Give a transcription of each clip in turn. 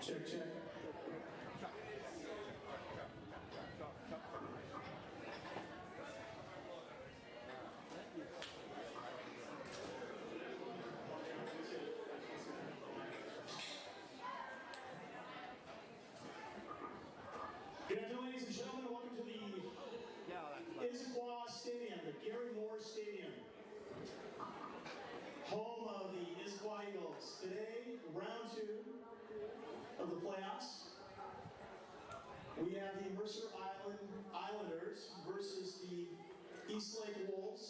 Check, check. Good afternoon, ladies and gentlemen. Welcome to the Issaquah Stadium, the Gary Moore Stadium, home of the Issaquah Eagles. Today, round 2 of the playoffs. We have the Mercer Islanders versus the Eastlake Wolves.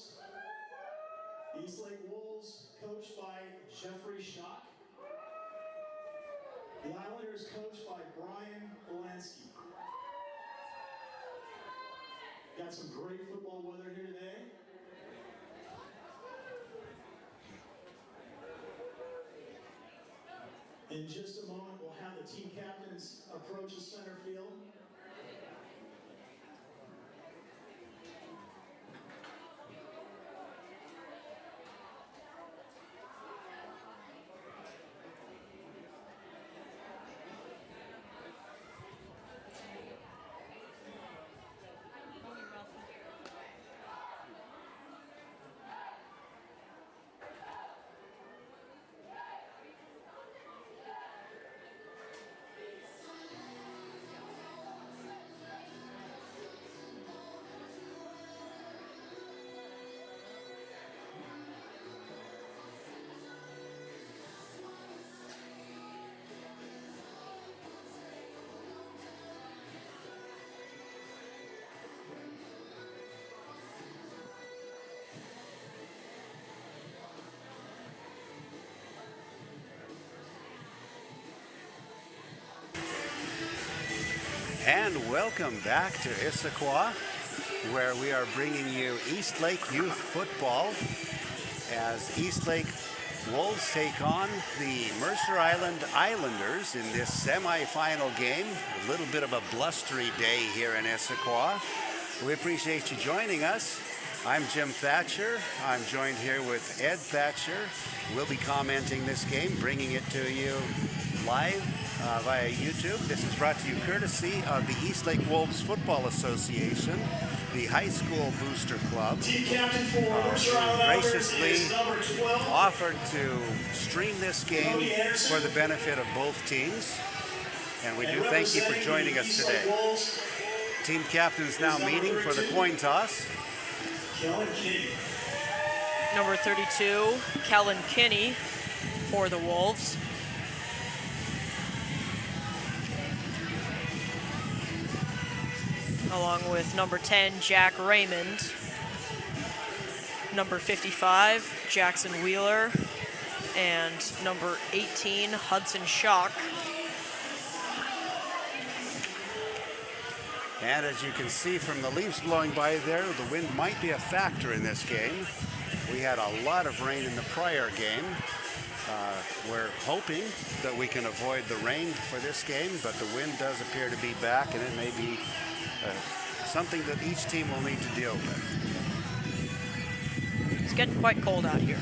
The Eastlake Wolves, coached by Jeffrey Schock. The Islanders, coached by Brian Belansky. Got some great football weather here today. In just a moment, we'll have the team captains approach the center field. And welcome back to Issaquah, where we are bringing you Eastlake Youth Football as Eastlake Wolves take on the Mercer Island Islanders in this semifinal game. A little bit of a blustery day here in Issaquah. We appreciate you joining us. I'm Jim Thatcher. I'm joined here with Ed Thatcher. We'll be commenting this game, bringing it to you live via YouTube. This is brought to you courtesy of the Eastlake Wolves Football Association, the high school booster club, graciously offered to stream this game for the benefit of both teams. And we do thank you for joining us today. Team captains now meeting for the coin toss. Number 32, Kellen Kinney for the Wolves. Along with number 10, Jack Raymond. Number 55, Jackson Wheeler. And number 18, Hudson Schock. And as you can see from the leaves blowing by there, the wind might be a factor in this game. We had a lot of rain in the prior game. We're hoping that we can avoid the rain for this game, but the wind does appear to be back, and it may be something that each team will need to deal with. It's getting quite cold out here.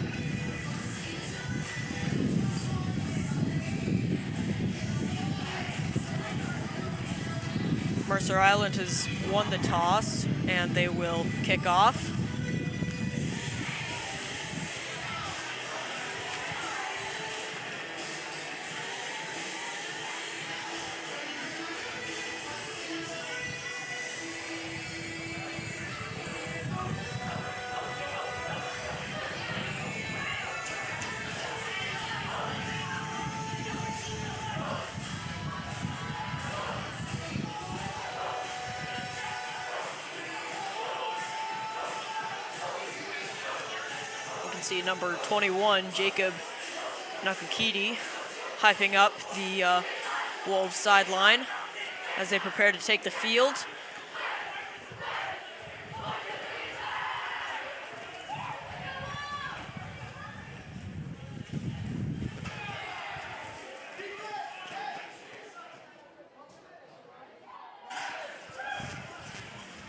Mercer Island has won the toss, and they will kick off. See number 21, Jacob Nakukiti, hyping up the Wolves sideline as they prepare to take the field.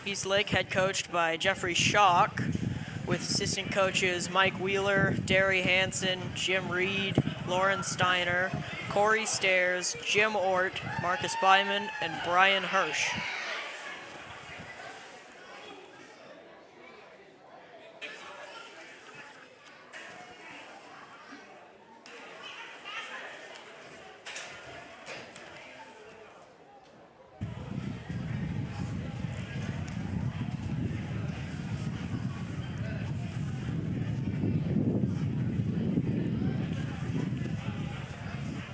Eastlake, head coached by Jeffrey Schock, with assistant coaches Mike Wheeler, Derry Hansen, Jim Reed, Lauren Steiner, Corey Stairs, Jim Ort, Marcus Byman, and Brian Hirsch.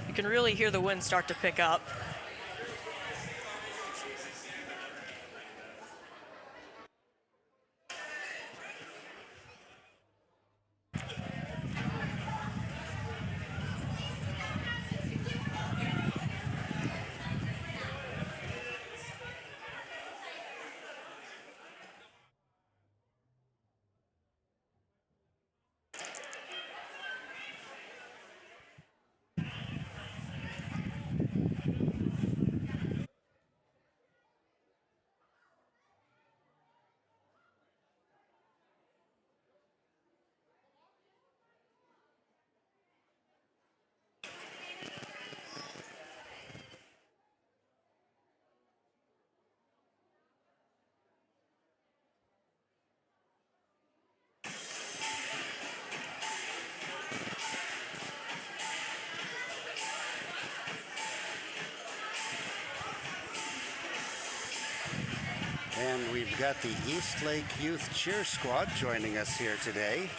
You can really hear the wind start to pick up. And we've got the Eastlake Youth Cheer Squad joining us here today.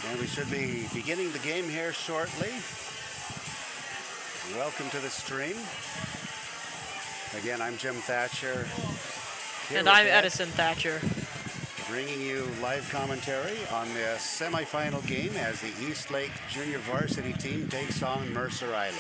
And we should be beginning the game here shortly. Welcome to the stream. Again, I'm Jim Thatcher. And I'm Edison Thatcher. Bringing you live commentary on the semifinal game as the Eastlake Junior Varsity team takes on Mercer Island.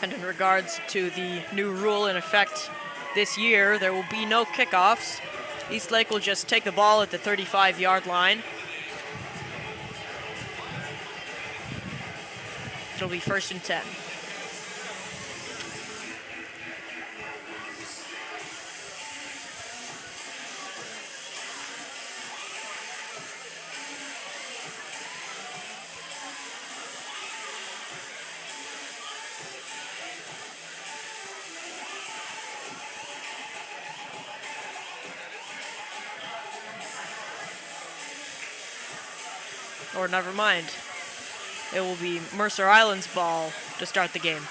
And in regards to the new rule in effect this year, there will be no kickoffs. Eastlake will just take the ball at the 35-yard line. It'll be 1st and 10. Or never mind. It will be Mercer Island's ball to start the game.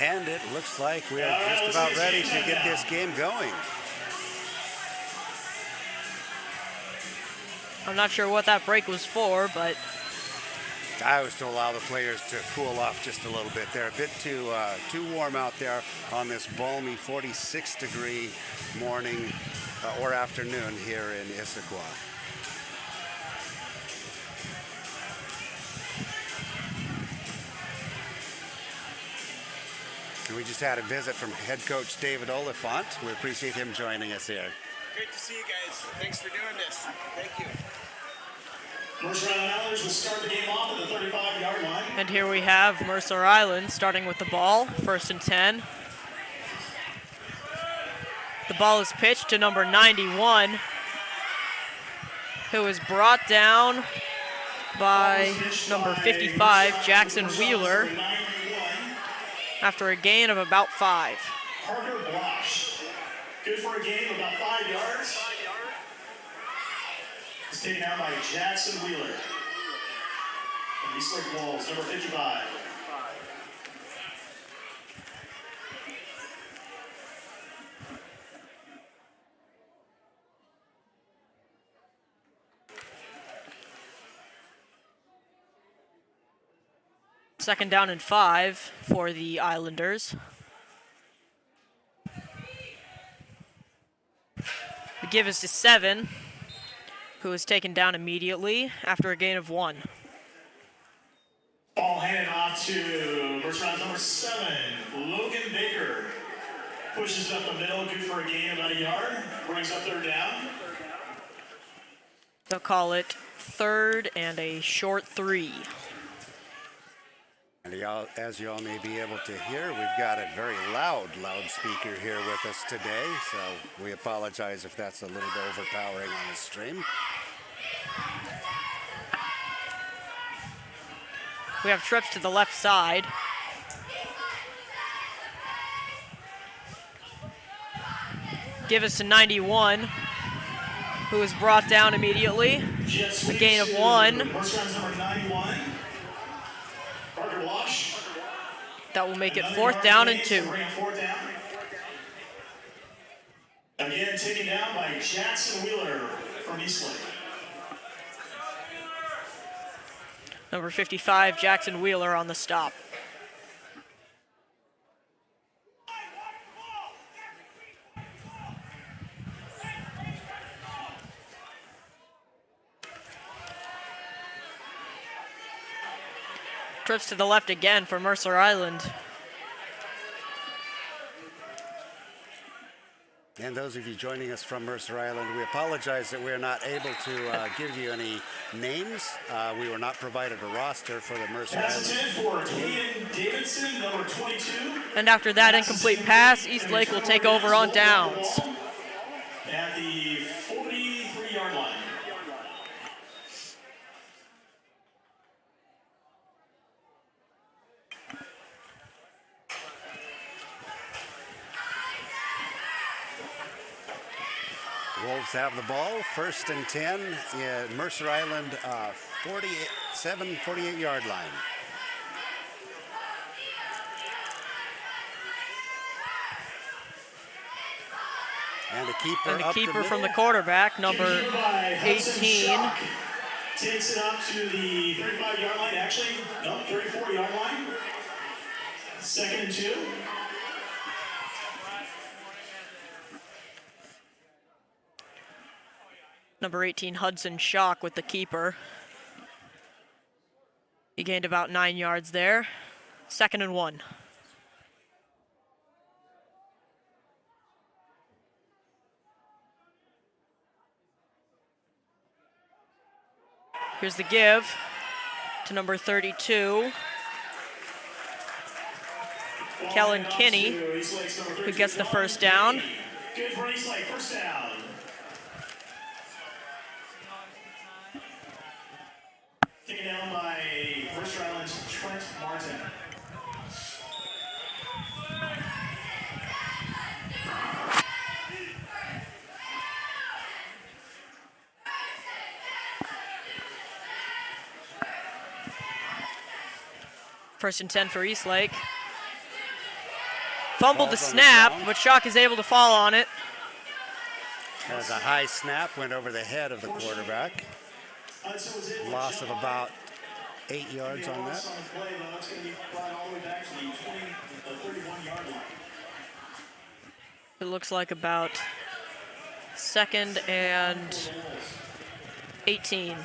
And it looks like we are just about ready to get this game going. I'm not sure what that break was for, but I was to allow the players to cool off just a little bit. They're a bit too warm out there on this balmy 46-degree morning or afternoon here in Issaquah. And we just had a visit from head coach David Oliphant. We appreciate him joining us here. Great to see you guys. Thanks for doing this. Thank you. Mercer Island Islanders will start the game off at the 35-yard line. and here we have Mercer Island starting with the ball, 1st and 10. The ball is pitched to number 91, who is brought down by number 55, Jackson Wheeler, after a gain of about 5. Parker Blosh, good for a gain of about 5 yards. He's taken out by Jackson Wheeler. From Eastlake Wolves, number 55. Second down and 5 for the Islanders. The give is to 7, who is taken down immediately after a gain of 1. Ball handed off to Mercer Island number 7, Logan Baker. Pushes up the middle, good for a gain of about a yard. Brings up 3rd down. They'll call it 3rd and a short 3. And as you all may be able to hear, we've got a very loud loudspeaker here with us today, so we apologize if that's a little bit overpowering on the stream. We have trips to the left side. Give us to 91, who is brought down immediately. A gain of 1. Mercer Island number 91. Parker Blosh. That will make it 4th down and 2. Again, taken down by Jackson Wheeler from Eastlake. Number 55, Jackson Wheeler on the stop. Trips to the left again for Mercer Island. And those of you joining us from Mercer Island, we apologize that we're not able to give you any names. We were not provided a roster for the Mercer Pass Island. for Caden Davidson, number 22. And after that incomplete pass, Eastlake will take over on downs. At the 43-yard line. Wolves have the ball, 1st and 10, Mercer Island 48-yard line. And a keeper, And the up keeper the from the middle. quarterback, number Kicked by Hudson 18. Shock. Takes it up to the 35-yard line. Actually, no, 34-yard line. 2nd and 2. Number 18, Hudson Shock with the keeper. He gained about 9 yards there. 2nd and 1. Here's the give to number 32, Kellen Kinney, who gets the 1st down. Good for Eastlake, 1st down. Taken down by Mercer Island's Trent Martin. First and 10 for Eastlake. Fumbled the Ball's on snap, ground. but Shock is able to fall on it. As a high snap went over the head of the quarterback. Loss of about 8 yards on that. It looks like about 2nd and 18.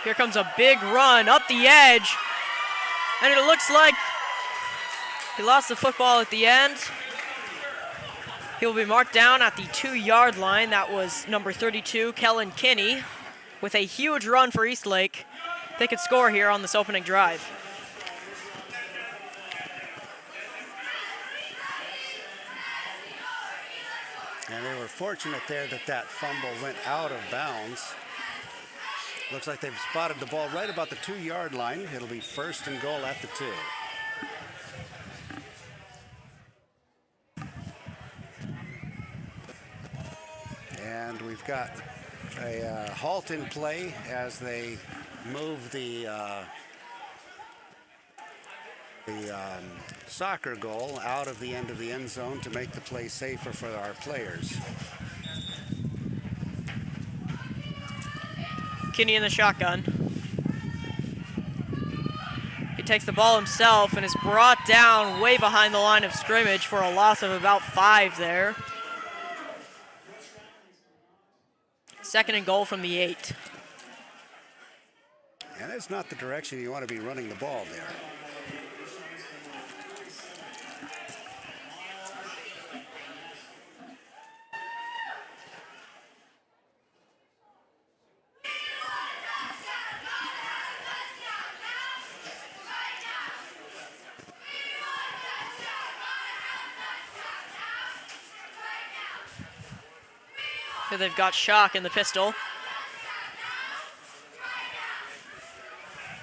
Here comes a big run up the edge, and it looks like he lost the football at the end. He'll be marked down at the 2-yard line. That was number 32, Kellen Kinney, with a huge run for Eastlake. They could score here on this opening drive. And they were fortunate there that that fumble went out of bounds. Looks like they've spotted the ball right about the 2-yard line. It'll be 1st and goal at the 2. And we've got a halt in play as they move the soccer goal out of the end of the end zone to make the play safer for our players. Kinney in the shotgun. He takes the ball himself and is brought down way behind the line of scrimmage for a loss of about 5 there. 2nd and goal from the 8. And that's not the direction you want to be running the ball there. Here they've got Shock in the pistol.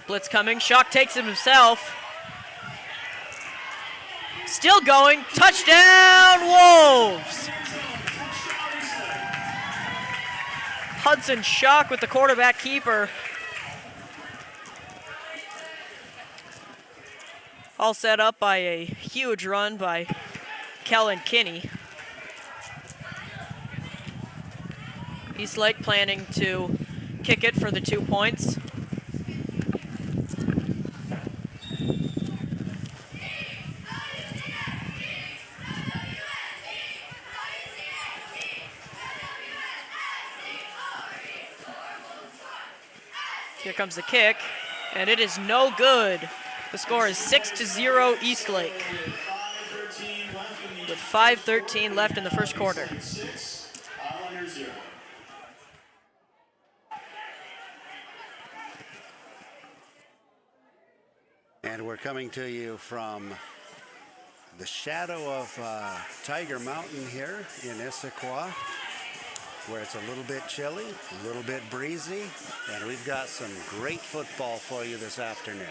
Blitz coming. Shock takes him himself. Still going. Touchdown, Wolves! Hudson Shock with the quarterback keeper. All set up by a huge run by Kellen Kinney. Eastlake planning to kick it for the 2 points. Here comes the kick, and it is no good. The score is 6-0 Eastlake, with 5:13 left in the first quarter. And we're coming to you from the shadow of Tiger Mountain here in Issaquah, where it's a little bit chilly, a little bit breezy, and we've got some great football for you this afternoon.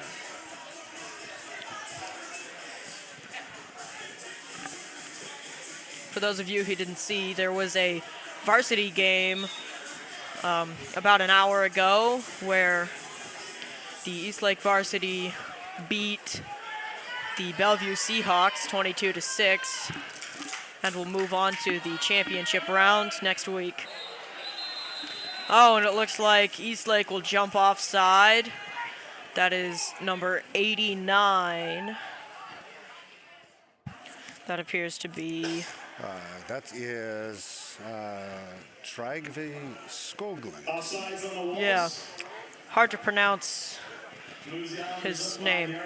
For those of you who didn't see, there was a varsity game about an hour ago where the Eastlake varsity beat the Bellevue Seahawks 22-6, and will move on to the championship round next week. Oh, and it looks like Eastlake will jump offside. That is number 89. That appears to be... that is Trygve Skoglund. Yeah, hard to pronounce his name.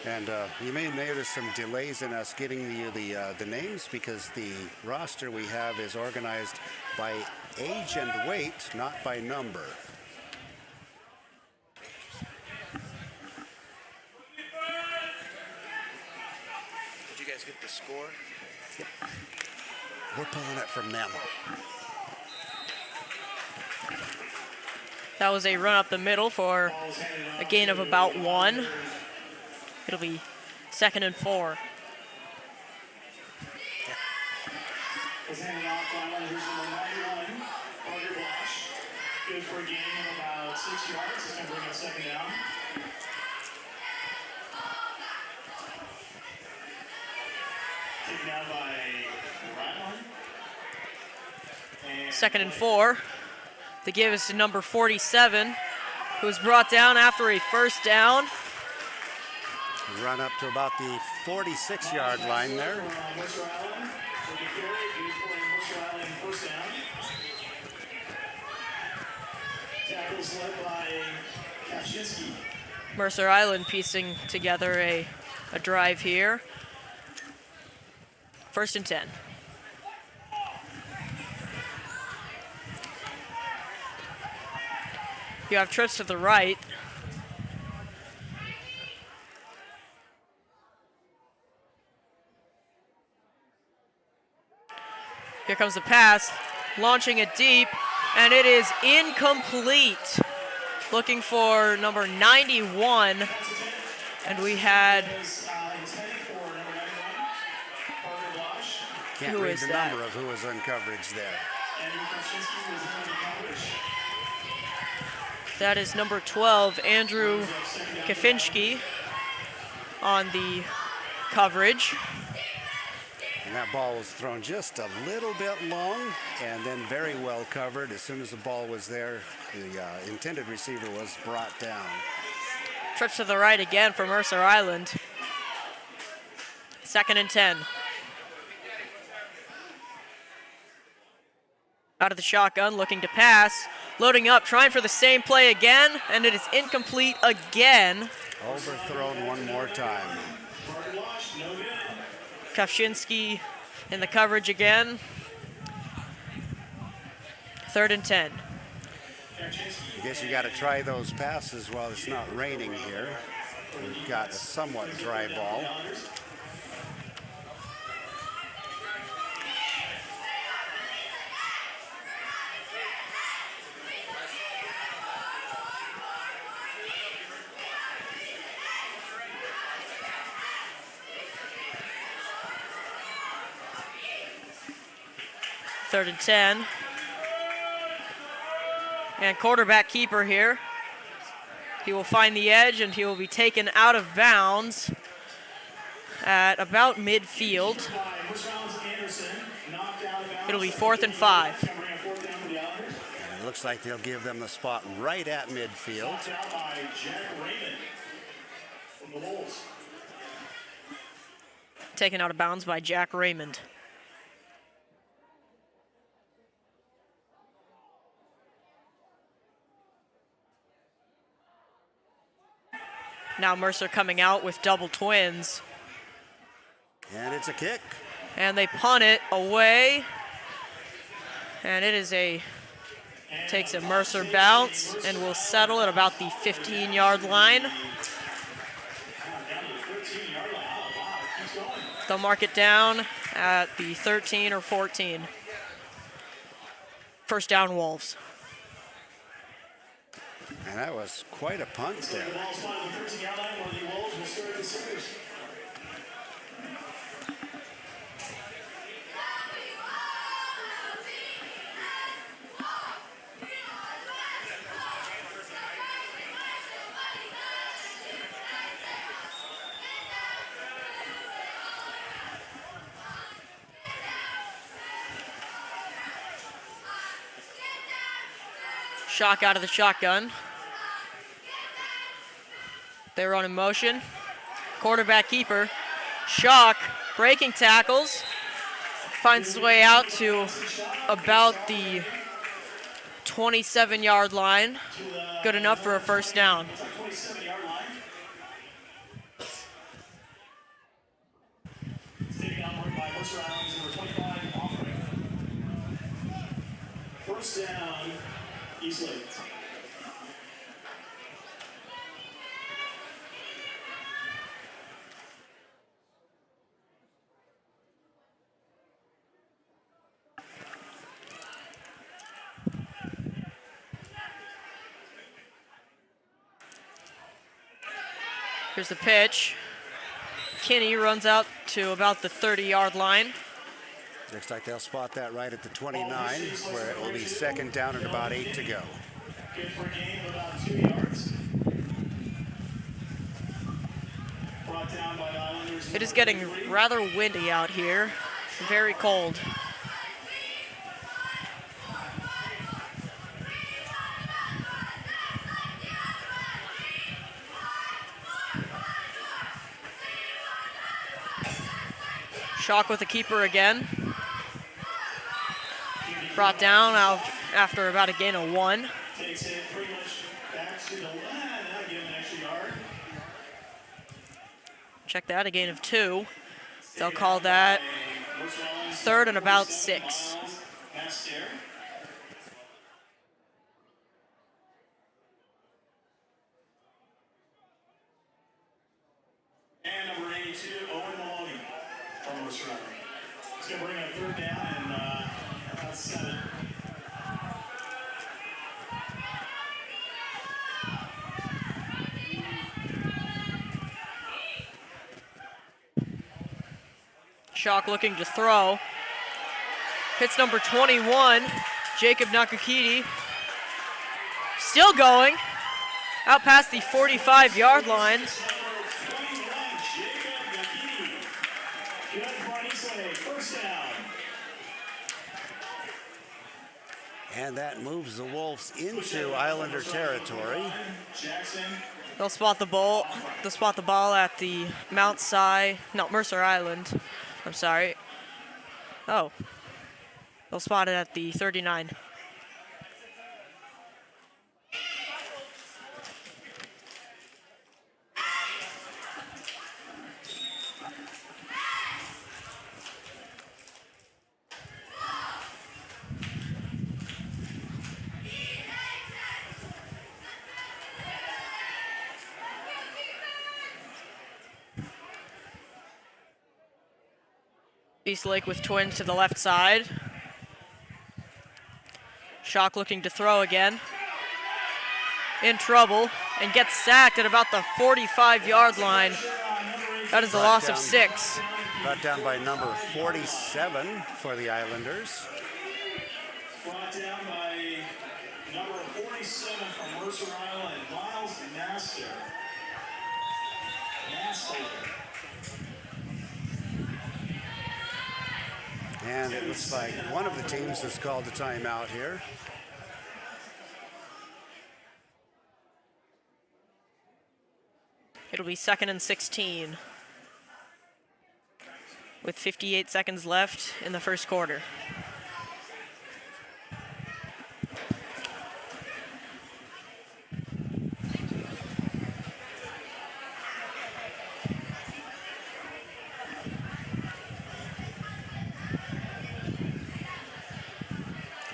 And you may notice some delays in us getting you the names, because the roster we have is organized by age and weight, not by number. Did you guys get the score? Yep. We're pulling it from them. That was a run up the middle for a gain of about 1. It'll be 2nd and 4. Was handed off by Islanders number 91, Parker Blash. Good for a gain of about 6 yards. It's going to bring up 2nd down. Taken down by Ryan. 2nd and 4. The give is to number 47, who was brought down after a first down. Run up to about the 46-yard line there. Mercer Island. Good for a Mercer Island first down. Tackles led by Kaczynski. Mercer Island piecing together a drive here. 1st and 10. You have trips to the right. Here comes the pass, launching it deep, and it is incomplete. Looking for number 91, and we had, Can't Who read is the that? number of who was on coverage there. that is number 12, Andrew Kafinski on the coverage. And that ball was thrown just a little bit long and then very well covered. As soon as the ball was there, the intended receiver was brought down. Trips to the right again for Mercer Island. 2nd and 10. Out of the shotgun, looking to pass. Loading up, trying for the same play again, and it is incomplete again. Overthrown one more time. Kaczynski in the coverage again. 3rd and 10. I guess you got to try those passes while it's not raining here. We've got a somewhat dry ball. Third and 10. And quarterback keeper here. He will find the edge and he will be taken out of bounds at about midfield. It'll be 4th and 5. And it looks like they'll give them the spot right at midfield. Taken out of bounds by Jack Raymond. Now Mercer coming out with double twins. And it's a kick. And they punt it away. And it is takes a Mercer bounce and will settle at about the 15-yard line. They'll mark it down at the 13 or 14. First down, Wolves. And that was quite a punt there. Shock out of the shotgun. They're on in motion. Quarterback keeper. Shock breaking tackles. Finds his way out to about the 27-yard line. Good enough for a first down. First down, Eastlake. Here's the pitch. Kinney runs out to about the 30-yard line. Looks like they'll spot that right at the 29, where it will be second down and about 8 to go. Good for a gain of about 2 yards. Brought down by the Islanders. It is getting rather windy out here. Very cold. Shock with the keeper again. Brought down out after about a gain of 1. Takes it pretty much back to the line. Now give him an extra yard. Check that, a gain of 2. They'll call that third and about 6. And number 82, Owen Maloney from Mercer Island. It's going to bring a third down and about 7. Shock looking to throw. Hits number 21, Jacob Nakakiti. Still going. Out past the 45-yard line. And that moves the Wolves into Islander territory. They'll spot the ball. They'll spot the ball at the Mercer Island. I'm sorry. Oh. They'll spot it at the 39. Eastlake with twins to the left side. Shock looking to throw again. In trouble and gets sacked at about the 45-yard line. That is a loss of 6. Brought down by number 47 for the Islanders. Brought down by number 47 from Mercer Island, Miles Master. And it looks like one of the teams has called a timeout here. It'll be 2nd and 16 with 58 seconds left in the first quarter.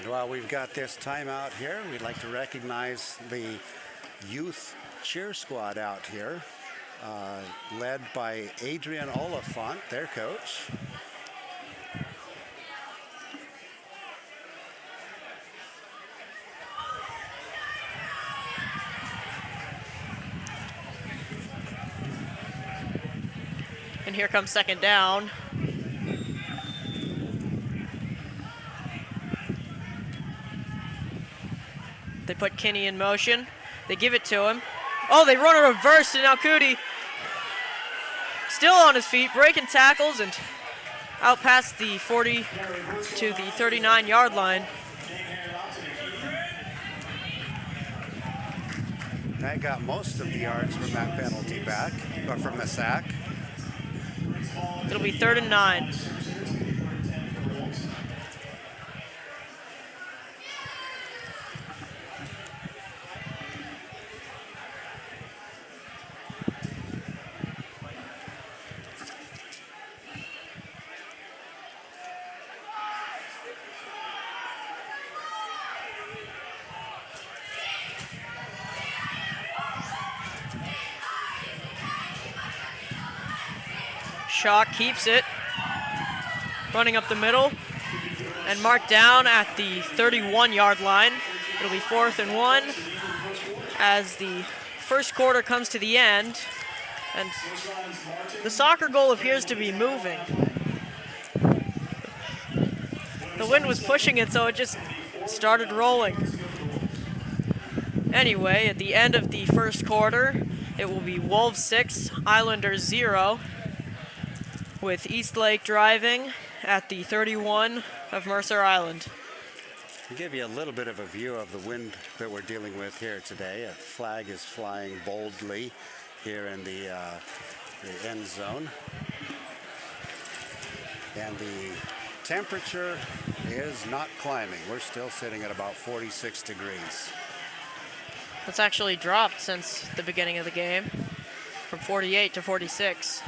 While we've got this timeout here, we'd like to recognize the youth cheer squad out here, led by Adrian Oliphant, their coach. And here comes second down. They put Kinney in motion. They give it to him. Oh, they run a reverse to Nakuti. Still on his feet, breaking tackles and out past the 40 to the 39-yard line. That got most of the yards from that penalty back, or from the sack. It'll be 3rd and 9. Shock keeps it, running up the middle, and marked down at the 31-yard line. It'll be 4th and 1 as the first quarter comes to the end. And the soccer goal appears to be moving. The wind was pushing it, so it just started rolling. Anyway, at the end of the first quarter, it will be Wolves 6, Islanders 0, with Eastlake driving at the 31 of Mercer Island. To give you a little bit of a view of the wind that we're dealing with here today, a flag is flying boldly here in the end zone. And the temperature is not climbing. We're still sitting at about 46 degrees. It's actually dropped since the beginning of the game, from 48 to 46.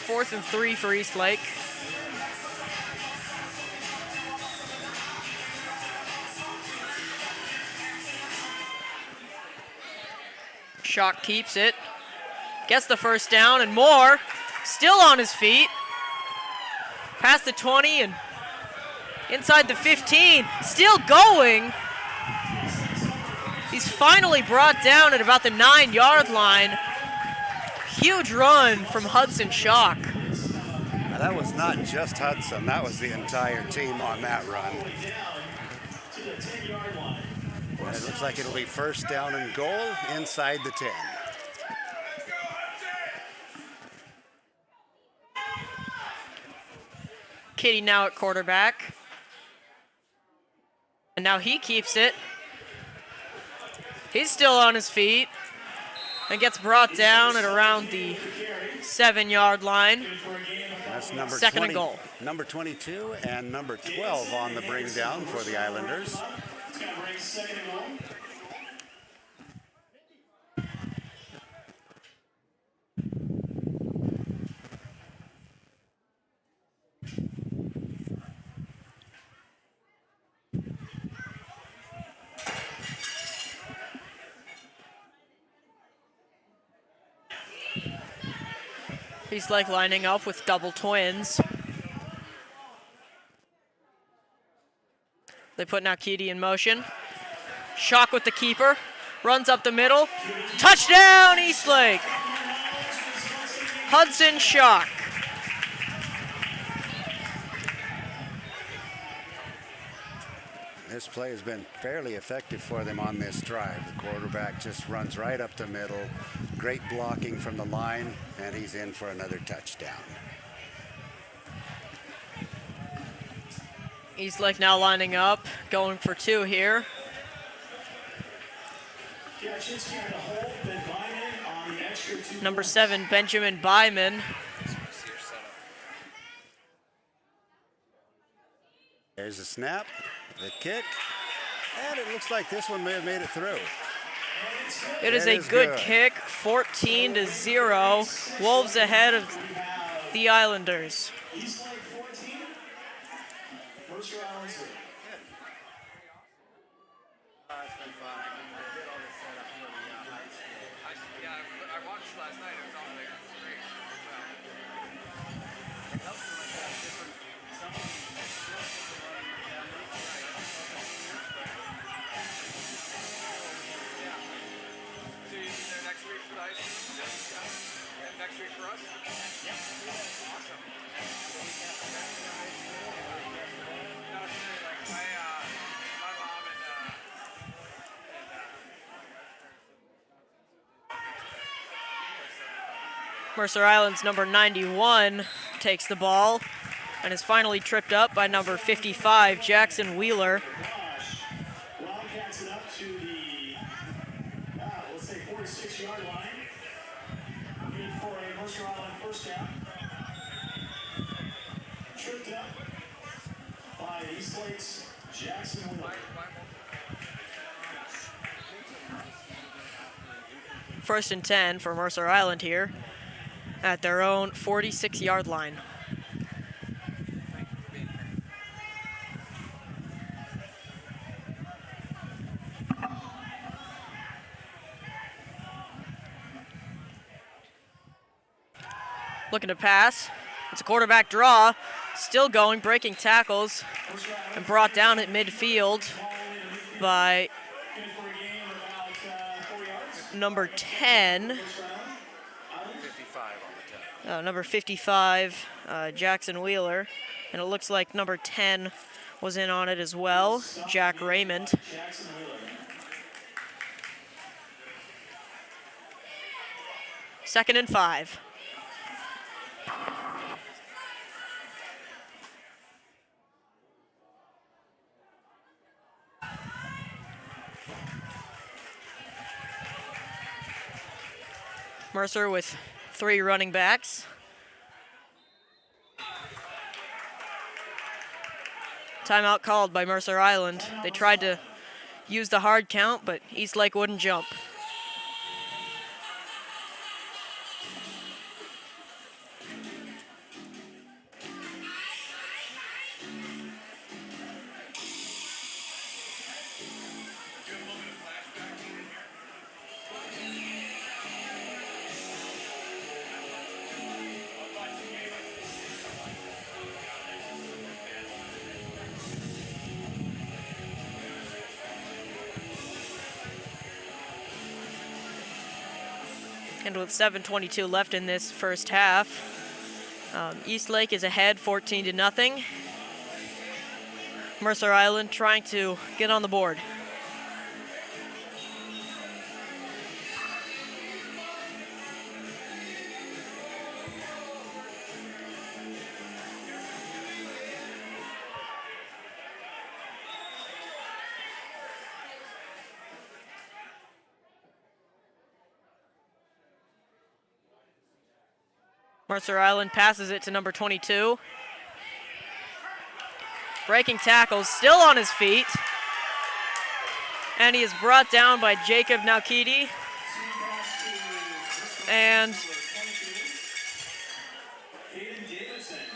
Fourth and 3 for Eastlake. Shock keeps it, gets the first down and more, still on his feet, past the 20 and inside the 15, still going. He's finally brought down at about the 9-yard line. Huge run from Hudson Shock. Now, that was not just Hudson, that was the entire team on that run. And it looks like it'll be first down and goal inside the 10. Kitty now at quarterback. And now he keeps it. He's still on his feet and gets brought down at around the 7-yard line. That's number Second 20, and goal. Number 22 and number 12 on the bring down for the Islanders. He's like lining up with double twins. They put Nakiti in motion. Shock with the keeper. Runs up the middle. Touchdown, Eastlake! Hudson Shock. This play has been fairly effective for them on this drive. The quarterback just runs right up the middle. Great blocking from the line, and he's in for another touchdown. Eastlake now lining up, going for 2 here. Number 7, Benjamin Byman. There's a snap, the kick, and it looks like this one may have made it through. It is a good kick, 14-0. Wolves ahead of the Islanders. Eastlake 14, Mercer Island 2. It's been fun. I did all this setup for the high school. I watched last night. It was all like great. It helps when I have different. Some of them So you be there next week for the high school? And next week for us? Yeah. Awesome. No, it's really like my mom and Mercer Island's number 91 takes the ball and is finally tripped up by number 55, Jackson Wheeler. Wildcats it up to the, let's say 46-yard line. Good for a Mercer Island first down. Tripped up by Eastlake's Jackson Wheeler. First and 10 for Mercer Island here at their own 46-yard line. looking to pass. It's a quarterback draw. Still going, breaking tackles, and brought down at midfield by number 10. 55 on the 10. Number 55, Jackson Wheeler. And it looks like number 10 was in on it as well, Jack Raymond. Second and 5. Mercer with 3 running backs. Timeout called by Mercer Island. They tried to use the hard count, but Eastlake wouldn't jump. And with 7:22 left in this first half, Eastlake is ahead 14-0. Mercer Island trying to get on the board. Mercer Island passes it to number 22. Breaking tackles, still on his feet. And he is brought down by Jacob Naukidi. And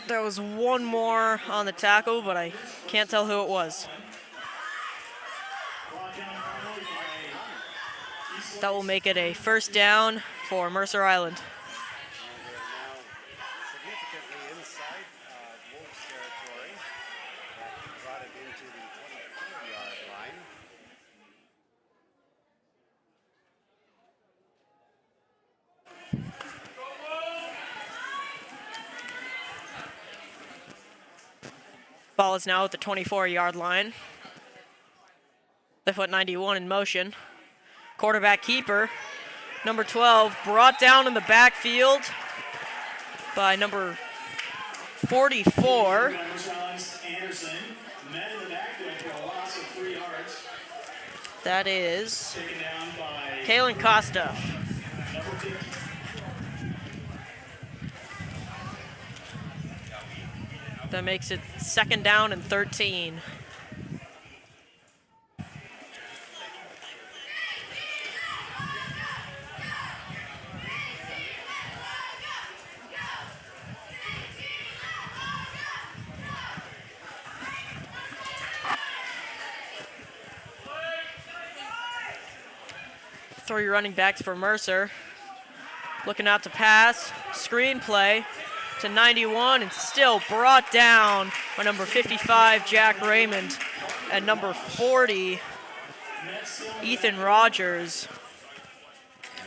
there was one more on the tackle, but I can't tell who it was. That will make it a first down for Mercer Island. Ball is now at the 24-yard line. They put 91 in motion. Quarterback keeper, number 12, brought down in the backfield by number 44. That is Kalen Costa. That makes it second down and 13. Three running backs for Mercer. Looking out to pass. Screen play to 91 and still brought down by number 55, Jack Raymond, and number 40, Ethan Rogers.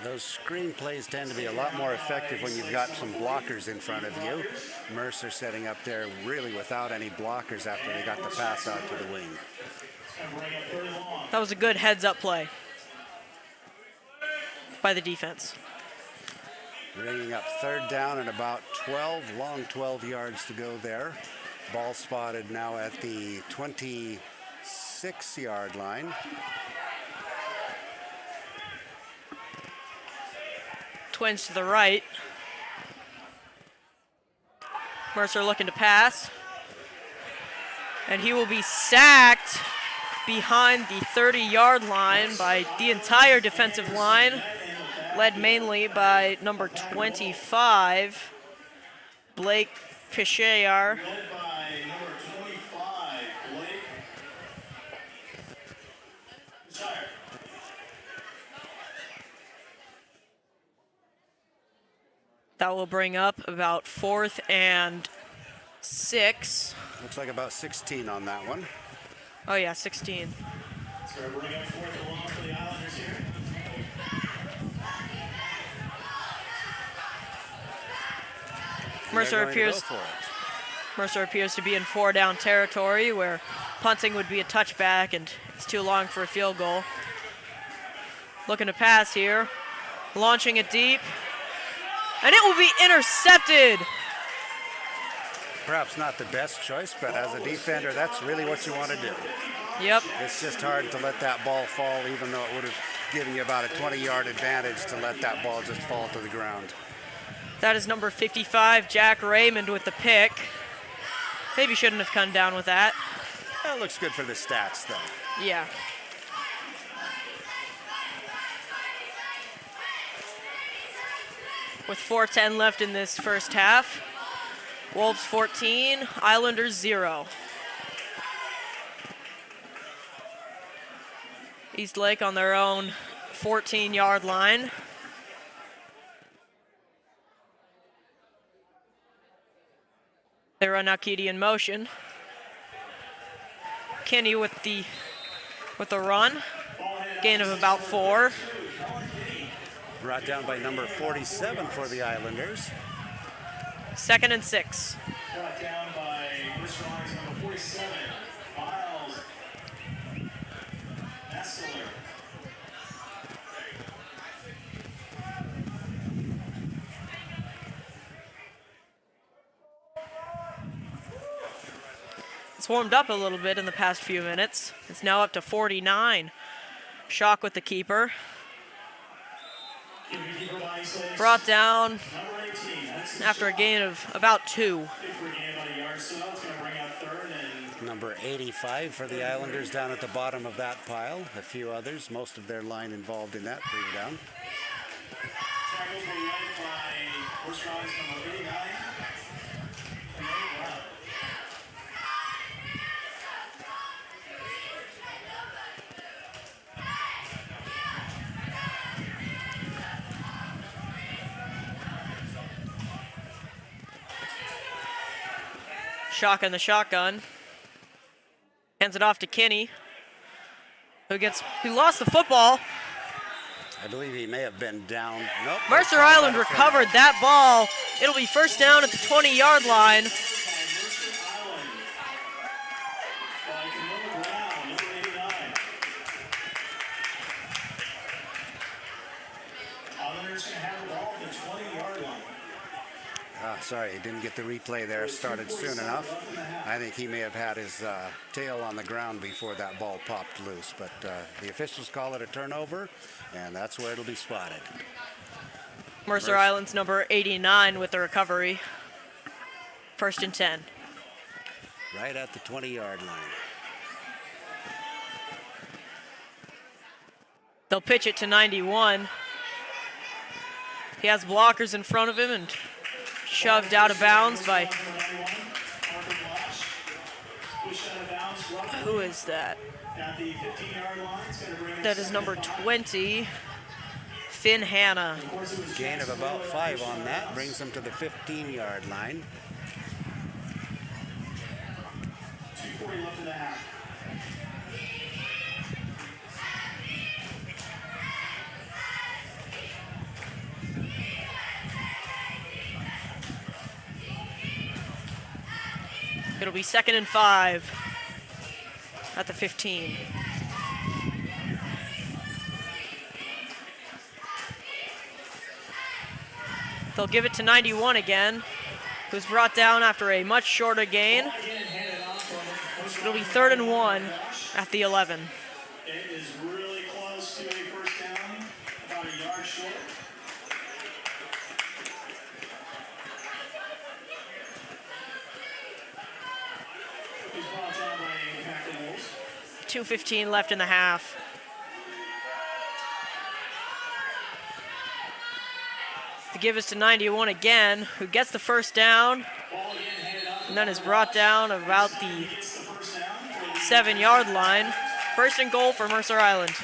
Those screen plays tend to be a lot more effective when you've got some blockers in front of you. Mercer setting up there really without any blockers after they got the pass out to the wing. That was a good heads-up play by the defense. Bringing up third down and about 12 yards to go there. Ball spotted now at the 26-yard line. Twins to the right. Mercer looking to pass. And he will be sacked behind the 30-yard line by the entire defensive line, led mainly by number 25, Blake Pichayar. That will bring up about 4th and 6. Looks like about 16 on that one. Oh yeah, 16. So we're bringing up 4th and long for the Islanders here. Mercer appears to be in 4-down territory where punting would be a touchback and it's too long for a field goal. Looking to pass here, launching it deep, and it will be intercepted. Perhaps not the best choice, but as a defender, that's really what you want to do. Yep. It's just hard to let that ball fall, even though it would have given you about a 20-yard advantage to let that ball just fall to the ground. That is number 55, Jack Raymond, with the pick. Maybe shouldn't have come down with that. That looks good for the stats, though. Yeah. With 4:10 left in this first half, Wolves 14, Islanders 0. Eastlake on their own 14-yard line. They run Akiti in motion. Kenny with the run. Gain of about 4. Brought down by number 47 for the Islanders. 2nd and 6. Brought down by Mercer Island's number 47, Miles Nestler. It's warmed up a little bit in the past few minutes. It's now up to 49. Shock with the keeper. Brought down after a gain of about 2. Number 85 for the Islanders down at the bottom of that pile. A few others, most of their line involved in that bring down. Tackles were led by Mercer Island's number 89. Shock in the shotgun. Hands it off to Kenny, who lost the football. I believe he may have been down. Nope. Mercer Island recovered that ball. It'll be first down at the 20-yard line. Sorry, he didn't get the replay there started soon enough. I think he may have had his tail on the ground before that ball popped loose, but the officials call it a turnover, and that's where it'll be spotted. Mercer Island's number 89 with the recovery. 1st and 10. Right at the 20-yard line. They'll pitch it to 91. He has blockers in front of him and shoved out of bounds by, who is that? That is number 20, Finn Hanna. Gain of about 5 on that brings them to the 15-yard line. 2:40 left in the half. It'll be 2nd and 5 at the 15. They'll give it to 91 again, who's brought down after a much shorter gain. It'll be 3rd and 1 at the 11. It is really close to a first down, about a yard short. He's brought down by a pack of Wolves. 2:15 left in the half. The give is to 91 again, who gets the first down, and then is brought down about the 7-yard line. 1st and goal for Mercer Island.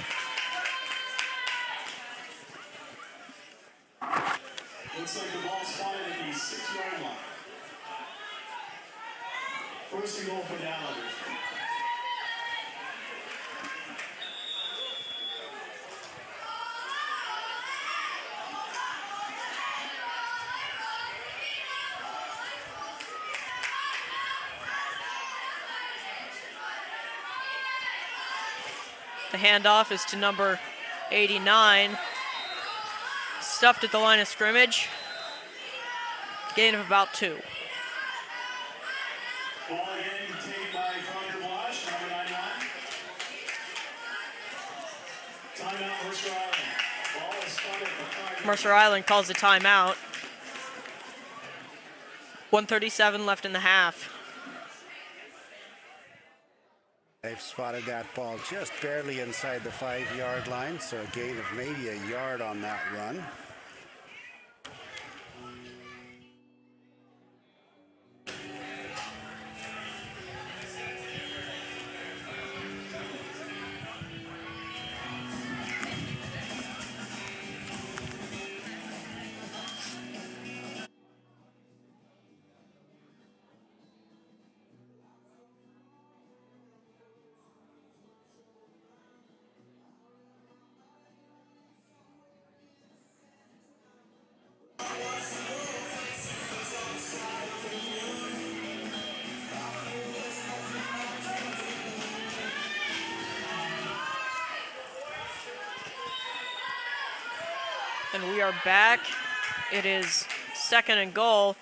Looks like the ball spotted at the 6-yard line. First and goal for the Islanders. The handoff is to number 89. Stuffed at the line of scrimmage. Gain of about 2. Ball again taken by Connor Blash, number 99. Timeout, Mercer Island. Ball is spotted at the 5. Mercer Island calls a timeout. 1:37 left in the half. They've spotted that ball just barely inside the 5-yard line, so a gain of maybe a yard on that run. And we are back. It is second and goal.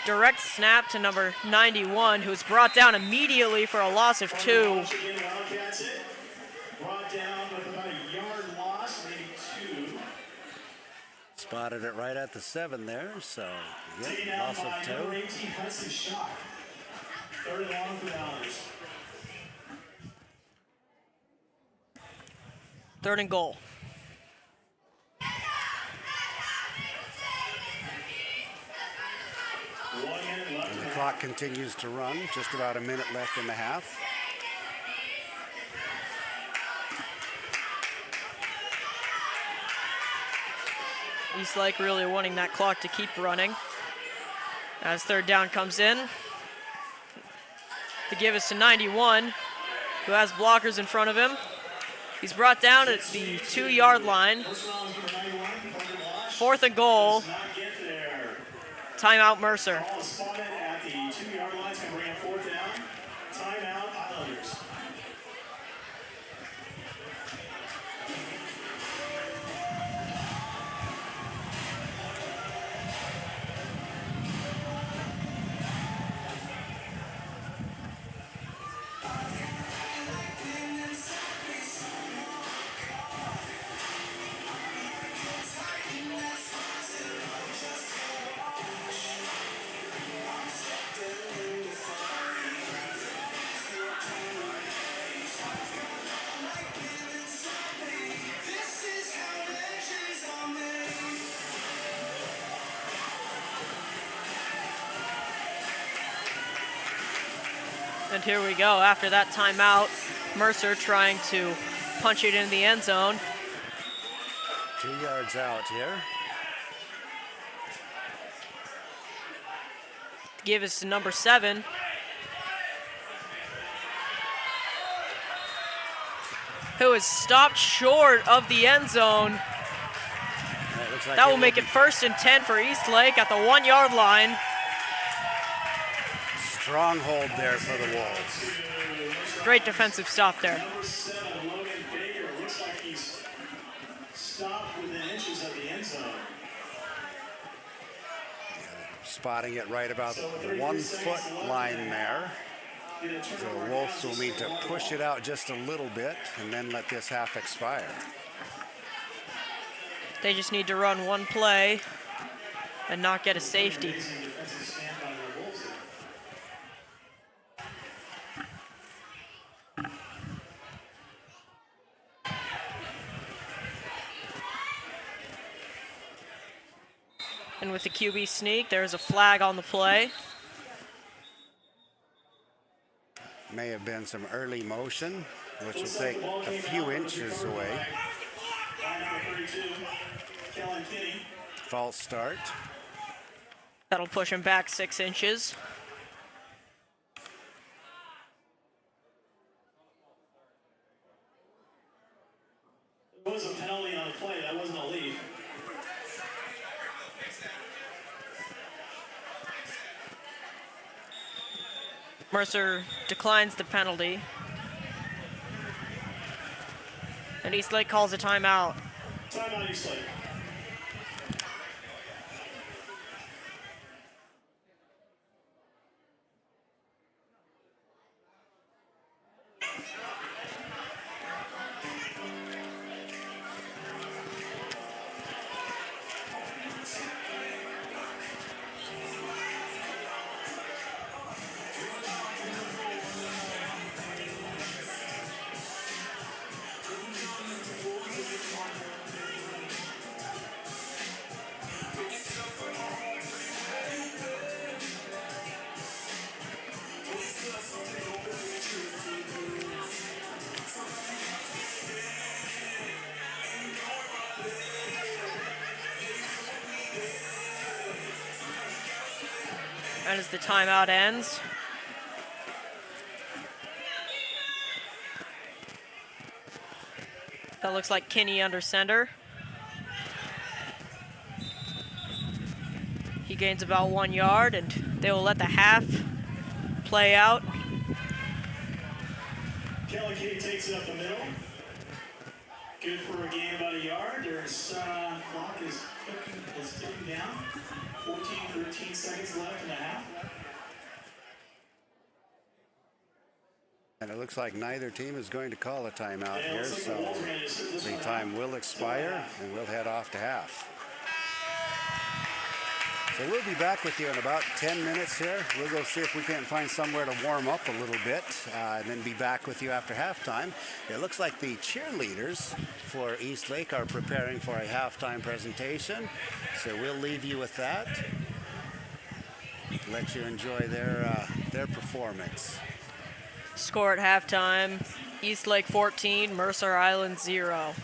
Direct snap to number 91, who's brought down immediately for a loss of 2. Wildcats it. Brought down with about a yard loss, maybe 2. Spotted it right at the 7 there, so Taken yeah, out loss by of number 2. 18, Hudson Shot. Third and long for the Islanders. Third and goal. And the clock continues to run, just about a minute left in the half. Eastlake really wanting that clock to keep running. As third down comes in. The give is to 91, who has blockers in front of him. He's brought down at the 2-yard line. Fourth and goal. Timeout Mercer. Ball is spotted at the 2-yard line. It's going to bring a fourth down. Timeout Islanders. And here we go. After that timeout, Mercer trying to punch it in the end zone. 2 yards out here. Give is to number 7. Who is stopped short of the end zone. Like that will make it first and 10 for Eastlake at the 1-yard line. Strong hold there for the Wolves. Great defensive stop there. Number 7, Logan Baker. Looks like he's stopped within inches of the end zone. Spotting it right about the 1-foot line there. The Wolves will need to push it out just a little bit and then let this half expire. They just need to run one play and not get a safety. And with the QB sneak, there's a flag on the play. May have been some early motion, which will take a few inches away. false start. That'll push him back 6 inches. There was a penalty on the play. That wasn't a lead. Mercer declines the penalty. And Eastlake calls a timeout. Timeout, Eastlake. And as the timeout ends, that looks like Kinney under center. He gains about 1 yard, and they will let the half play out. Kelly Kay takes it up the middle. Good for a gain about a yard. There's clock is ticking down. 13 seconds left in the half. And it looks like neither team is going to call a timeout Yeah, here, looks like so the Wolves are gonna sit this the one time out. will expire and we'll head off to half. So we'll be back with you in about 10 minutes here. We'll go see if we can't find somewhere to warm up a little bit and then be back with you after halftime. It looks like the cheerleaders for Eastlake are preparing for a halftime presentation. So we'll leave you with that. Let you enjoy their performance. Score at halftime, Eastlake 14, Mercer Island 0.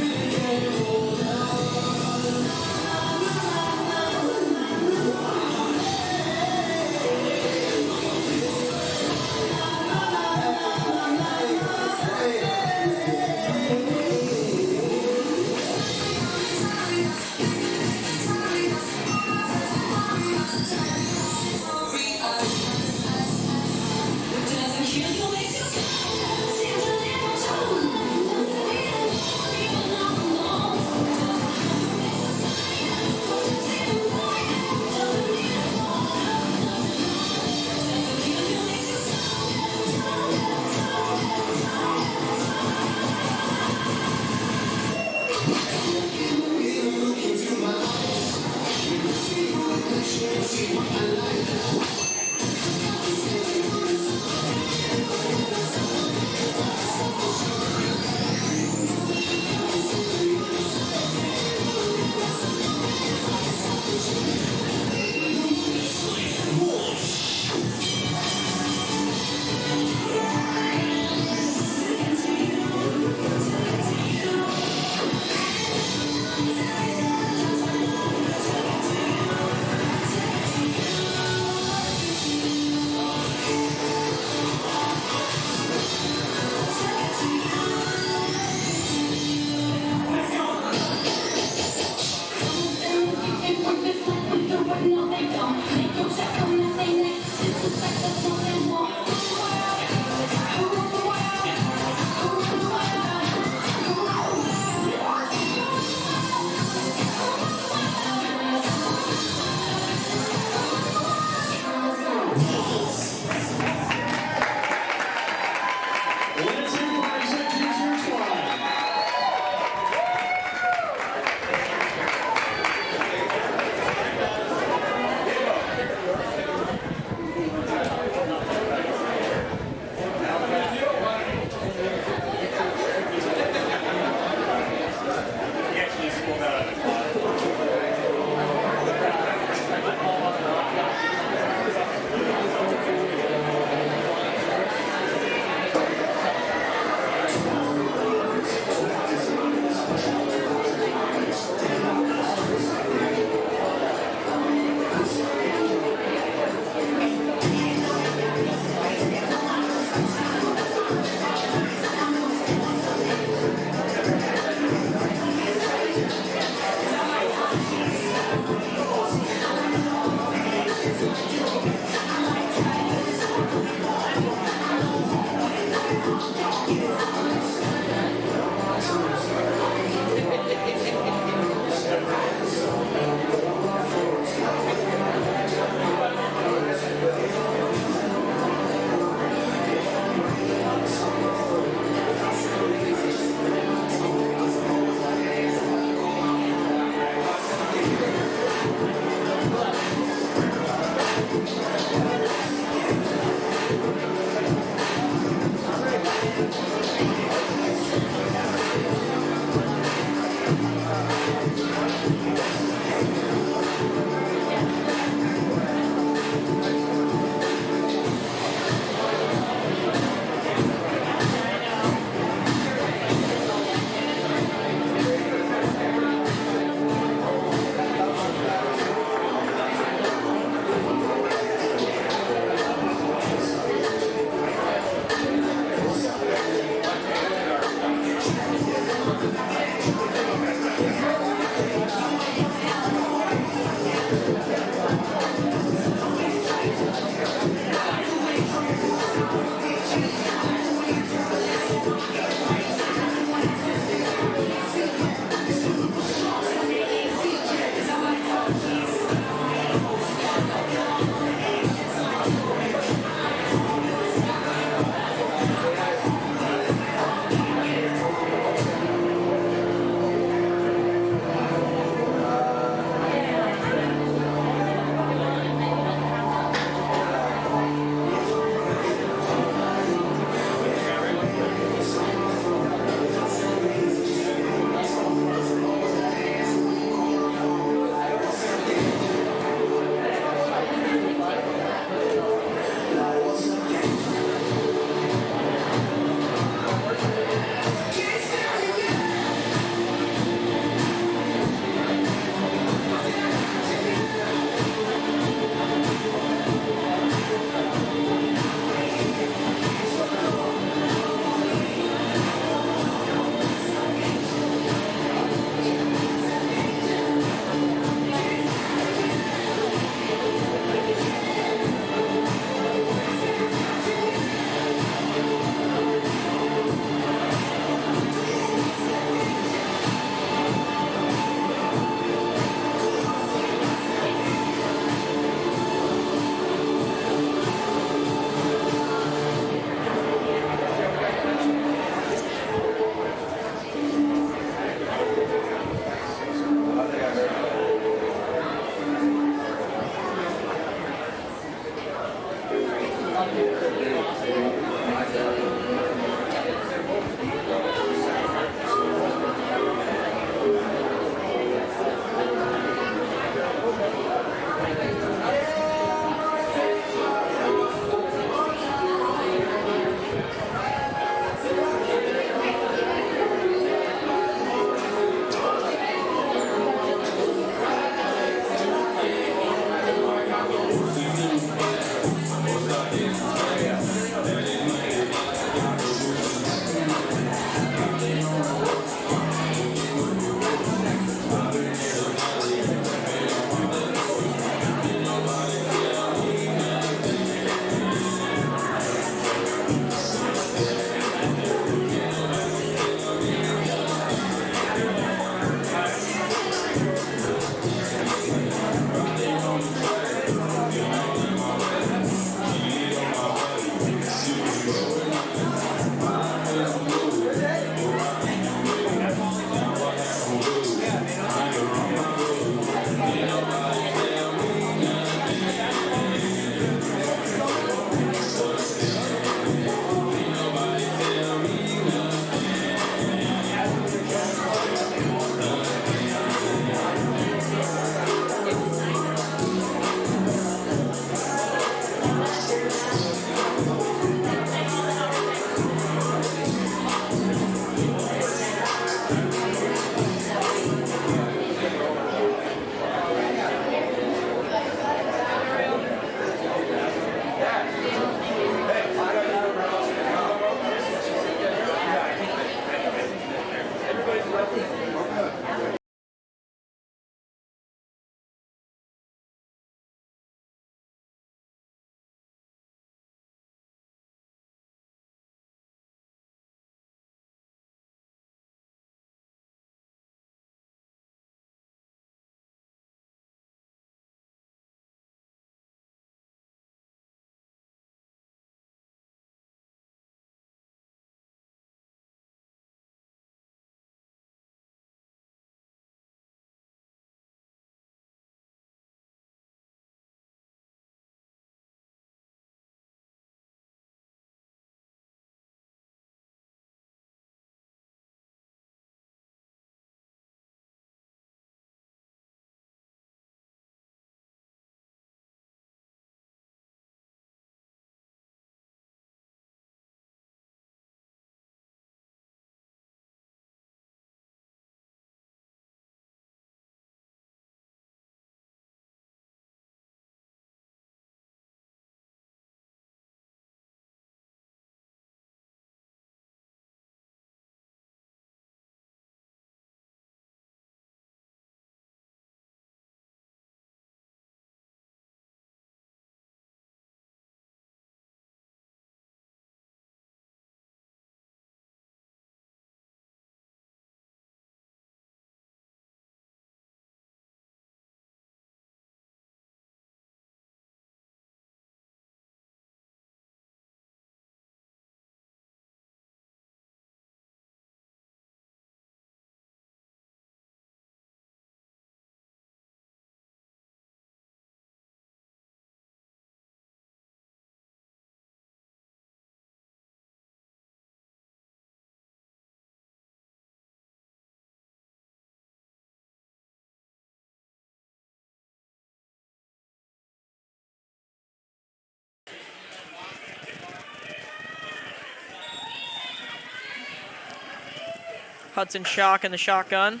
Hudson Shock in the shotgun.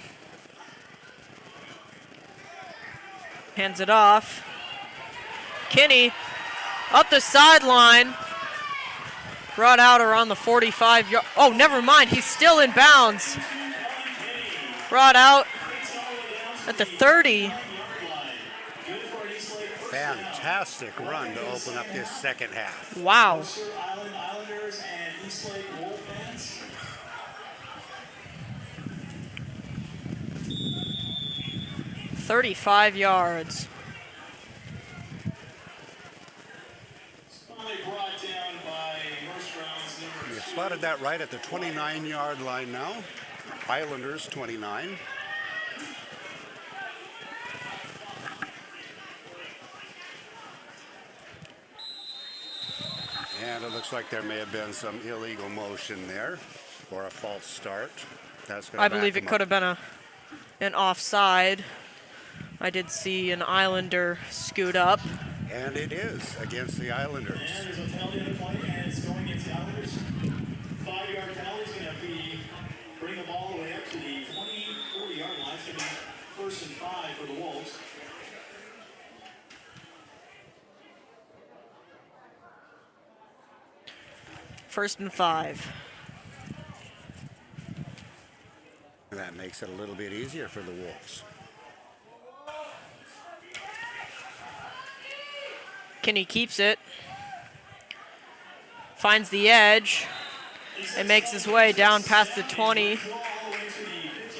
Hands it off. Kinney up the sideline. Brought out around the 45-yard. Oh, never mind. He's still in bounds. Brought out at the 30. Fantastic run to open up this second half. Wow. Islanders and Eastlake Wolf fans. "35 yards. Finally brought down by Mercer Island's number You spotted that right at the 29-yard line now. Islanders 29. And it looks like there may have been some illegal motion there, or a false start. That's going to I believe it could have been an offside. I did see an Islander scoot up. And it is against the Islanders. And there's a penalty on the play, and it's going against the Islanders. 5-yard penalty is going to be bring the ball all the way up to the 40-yard line. It's going to be 1st and 5 for the Wolves. First and 5. That makes it a little bit easier for the Wolves. Kinney keeps it. Finds the edge. And makes his way down past the 20.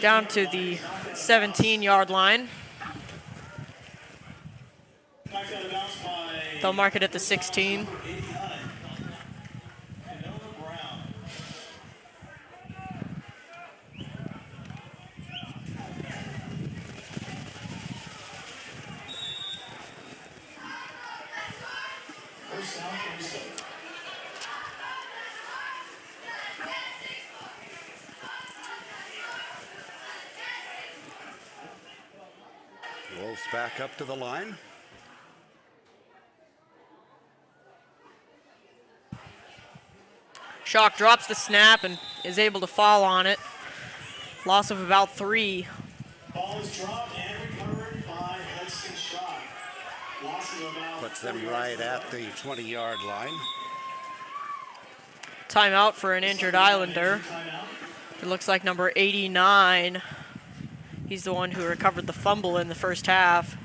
Down to the 17-yard line. They'll mark it at the 16. Wolves back up to the line. Shock drops the snap and is able to fall on it. Loss of about 3. Ball is dropped and recovered by Hudson Shock. Loss of about Puts them right at the 20-yard line. Timeout for an injured Islander. It looks like number 89. He's the one who recovered the fumble in the first half.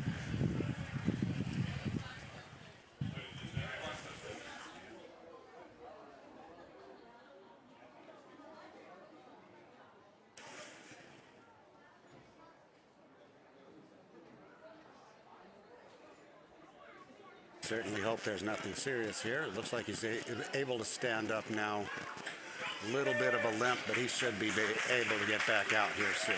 Certainly hope there's nothing serious here. It looks like he's able to stand up now. A little bit of a limp, but he should be able to get back out here soon.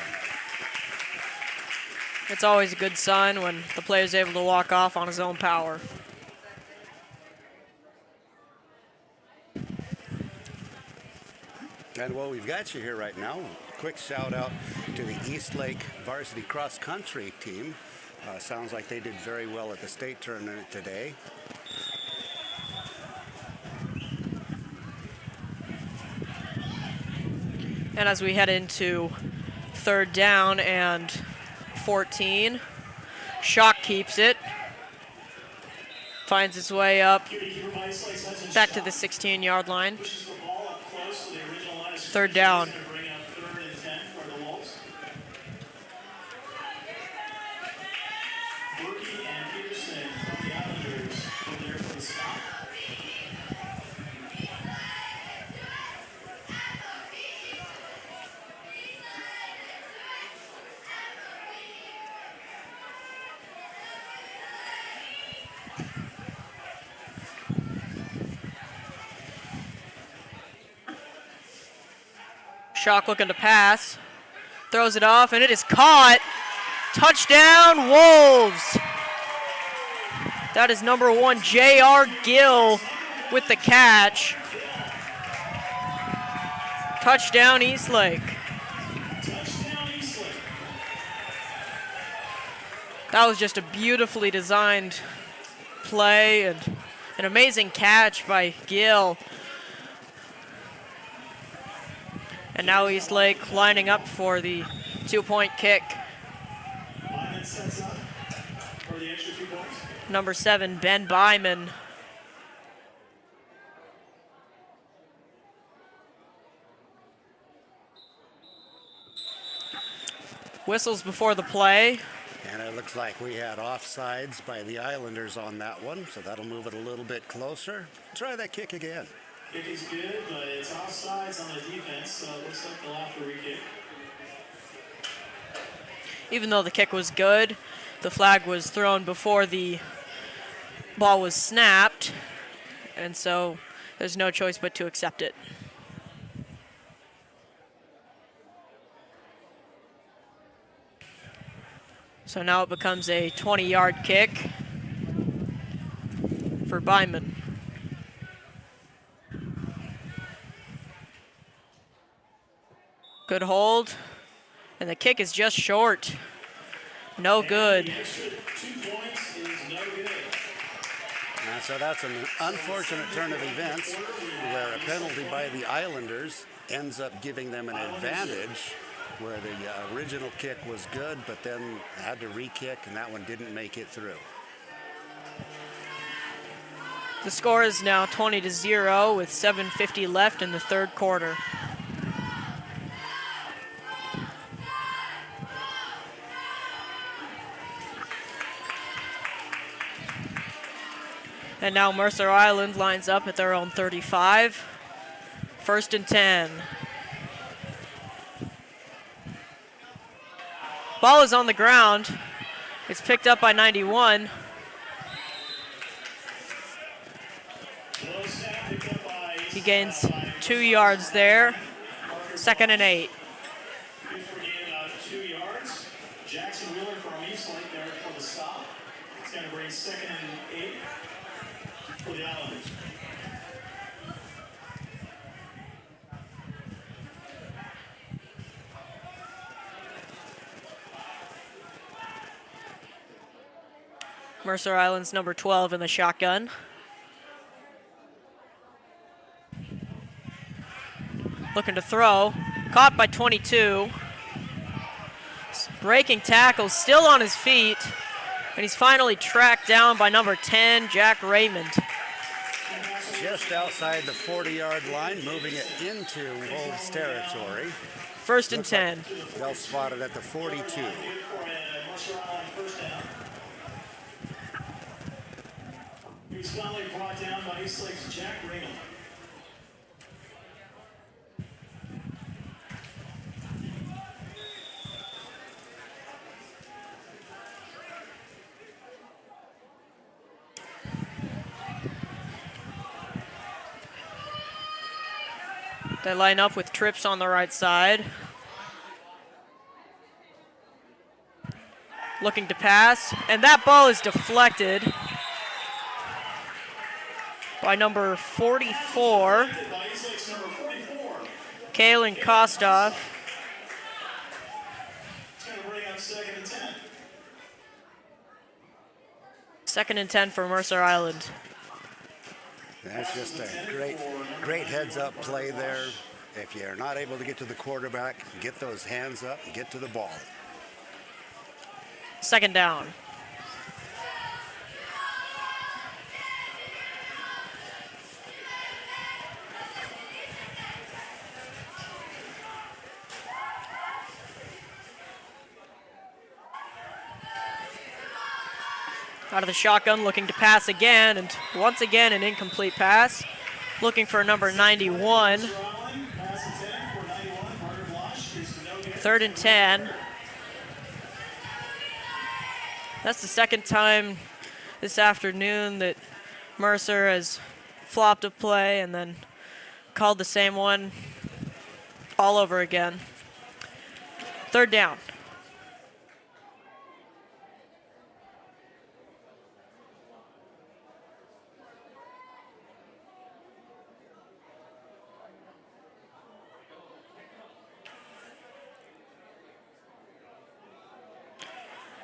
It's always a good sign when the player is able to walk off on his own power. And while we've got you here right now, quick shout out to the Eastlake varsity cross country team. Sounds like they did very well at the state tournament today. And as we head into 3rd down and 14, Shock keeps it. Finds his way up back to the 16-yard line. 3rd down. Shock looking to pass. Throws it off, and it is caught. Touchdown, Wolves. That is number 1, J.R. Gill with the catch. Touchdown, Eastlake. That was just a beautifully designed play and an amazing catch by Gill. And now Eastlake lining up for the 2-point kick. Lyman sets up for the extra 2 points. Number 7, Ben Byman. Whistles before the play. And it looks like we had offsides by the Islanders on that one, so that'll move it a little bit closer. Try that kick again. Kick is good, but it's offsides on the defense, so it looks like they'll have to re-kick. Even though the kick was good, the flag was thrown before the ball was snapped, and so there's no choice but to accept it. So now it becomes a 20-yard kick for Byman. Good hold, and the kick is just short. No good. The extra 2 points is no good. So that's an unfortunate turn of events where a penalty by the Islanders ends up giving them an advantage, where the original kick was good, but then had to re-kick, and that one didn't make it through. The score is now 20-0 with 7:50 left in the third quarter. And now Mercer Island lines up at their own 35. 1st and 10. Ball is on the ground. It's picked up by 91. He gains 2 yards there. 2nd and 8. Good for gain about 2 yards. Jackson Wheeler from Eastlake there for the stop. It's going to bring 2nd and 8 for the Islanders. Mercer Island's number 12 in the shotgun. Looking to throw. Caught by 22. Breaking tackle, still on his feet. And he's finally tracked down by number 10, Jack Raymond. Just outside the 40-yard line, moving it into Wolves territory. 1st and 10. They'll spot it at the 42. For a Mercer Island first down. He was finally brought down by Eastlake's Jack Raymond. They line up with trips on the right side. Looking to pass, and that ball is deflected by number 44, By Eastlake's number 44. Kalen Kostoff. It's going to bring up 2nd and 10. 2nd and 10 for Mercer Island. That's just a great heads-up play there. If you're not able to get to the quarterback, get those hands up and get to the ball. 2nd down. Out of the shotgun, looking to pass again, and once again an incomplete pass. Looking for number 91. 3rd and 10. That's the 2nd time this afternoon that Mercer has flopped a play and then called the same one all over again. 3rd down.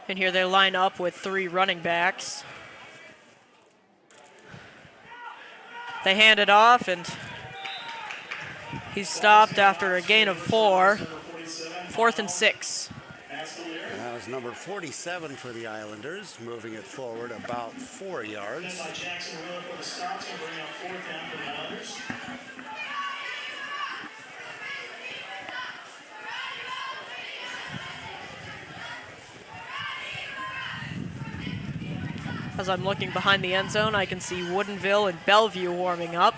And here they line up with 3 running backs. They hand it off, and He's stopped after a gain of 4. 4th and 6. That was number 47 for the Islanders, moving it forward about 4 yards. Jackson Wheeler for the stops and bring up 4th down for the Islanders. As I'm looking behind the end zone, I can see Woodinville and Bellevue warming up.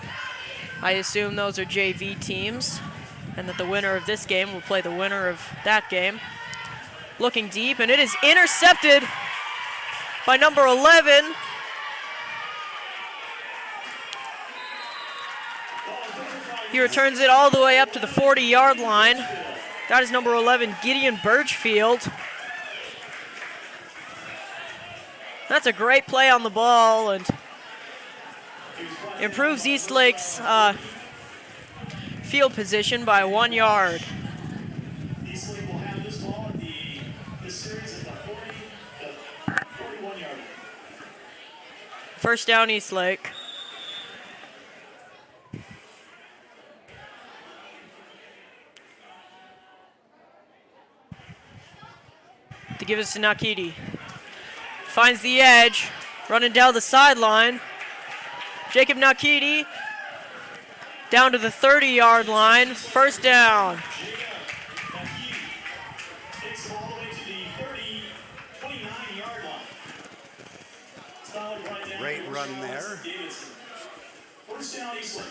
I assume those are JV teams, and that the winner of this game will play the winner of that game. Looking deep, and it is intercepted by number 11. He returns it all the way up to the 40-yard line. That is number 11, Gideon Birchfield. That's a great play on the ball and improves Eastlake's field position by 1 yard. Eastlake will have this ball at this series at the 41 yard. First down, Eastlake. To give it to Nakiti. Finds the edge, running down the sideline. Jacob Nakiti down to the 30-yard line. First down. Takes the ball all the way to the 29-yard line. Solid right down. Great run there. First down, Eastlake.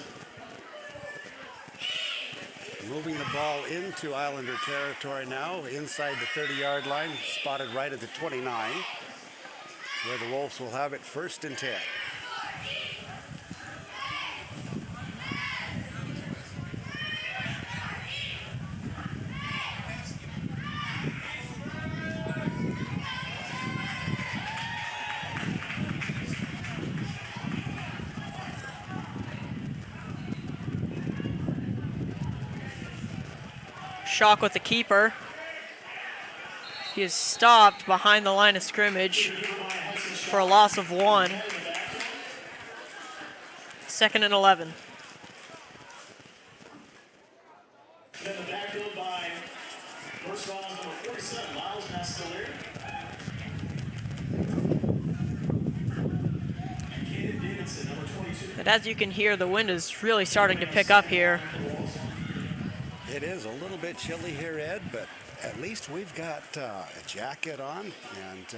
Moving the ball into Islander territory now, inside the 30-yard line, spotted right at the 29, where the Wolves will have it 1st and 10. Shock with the keeper. He is stopped behind the line of scrimmage for a loss of 1. 2nd and 11. Then the backfield by Mercer Island number 47, Miles Mascalier. And Caden Davidson, number 22. And as you can hear, the wind is really starting to pick up here. It is a little bit chilly here, Ed, but at least we've got a jacket on and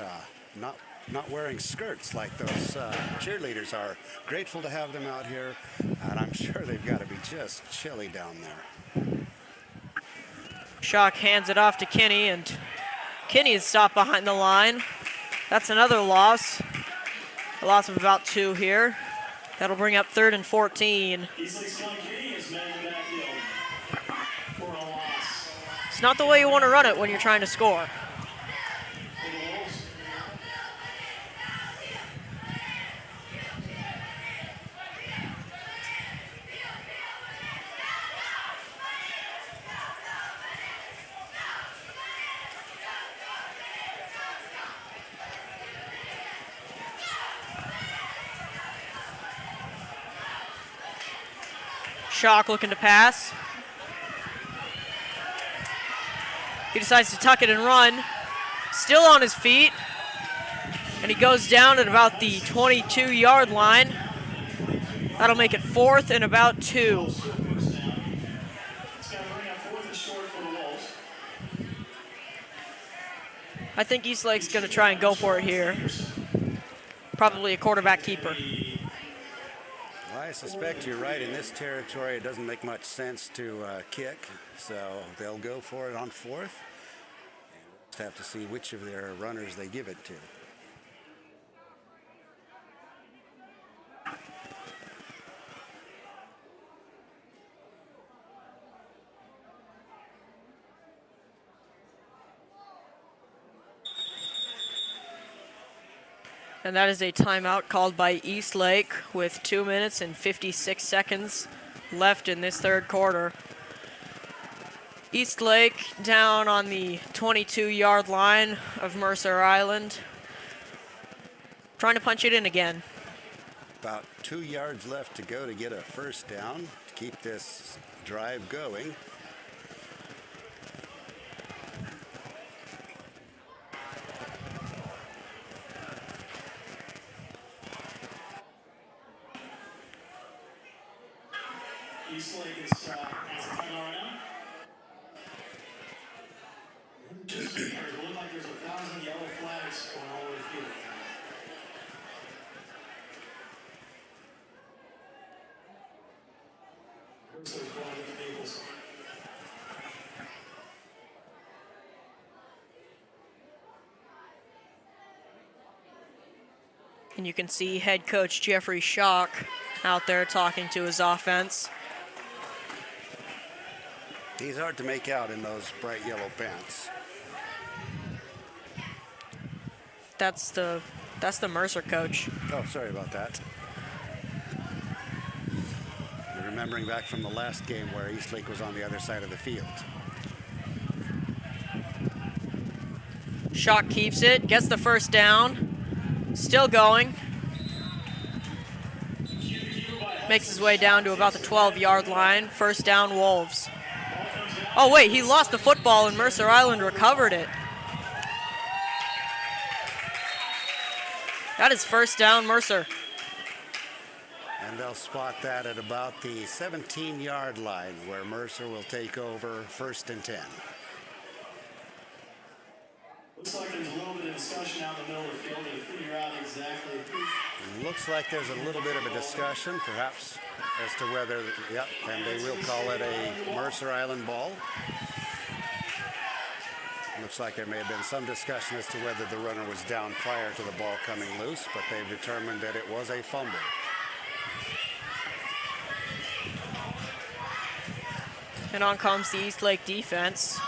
not wearing skirts like those cheerleaders are. Grateful to have them out here, and I'm sure they've got to be just chilly down there. Shock hands it off to Kinney, and Kinney is stopped behind the line. That's another loss. A loss of about 2 here. That'll bring up 3rd and 14. Eastlake's John Kinney is man in the backfield for a loss. It's not the way you want to run it when you're trying to score. For the Wolves. Shock looking to pass. He decides to tuck it and run. Still on his feet. And he goes down at about the 22-yard line. That'll make it 4th and about 2. It's got to bring up 4th and short for the Wolves. I think Eastlake's going to try and go for it here. Probably a quarterback keeper. I suspect you're right. In this territory, it doesn't make much sense to kick, so they'll go for it on 4th. And we'll just have to see which of their runners they give it to. And that is a timeout called by Eastlake with 2 minutes and 56 seconds left in this 3rd quarter. Eastlake down on the 22-yard line of Mercer Island. Trying to punch it in again. About 2 yards left to go to get a 1st down to keep this drive going. Eastlake is has a timeout right now. Just it looks like there's 1,000 yellow flags going all over the field. Mercer's going with Naples. And you can see head coach Jeffrey Schock out there talking to his offense. He's hard to make out in those bright yellow pants. That's the Mercer coach. Oh, sorry about that. Remembering back from the last game where Eastlake was on the other side of the field. Schock keeps it, gets the first down, still going. Makes his way down to about the 12-yard line. First down, Wolves. Oh wait, he lost the football and Mercer Island recovered it. That is first down, Mercer. And they'll spot that at about the 17-yard line where Mercer will take over 1st and 10. Looks like there's a little bit of discussion out in the middle of the field to figure out exactly who. Looks like there's a little bit of a discussion, perhaps, as to whether, yep, and they will call it a Mercer Island ball. Looks like there may have been some discussion as to whether the runner was down prior to the ball coming loose, but they've determined that it was a fumble. And on comes the Eastlake defense.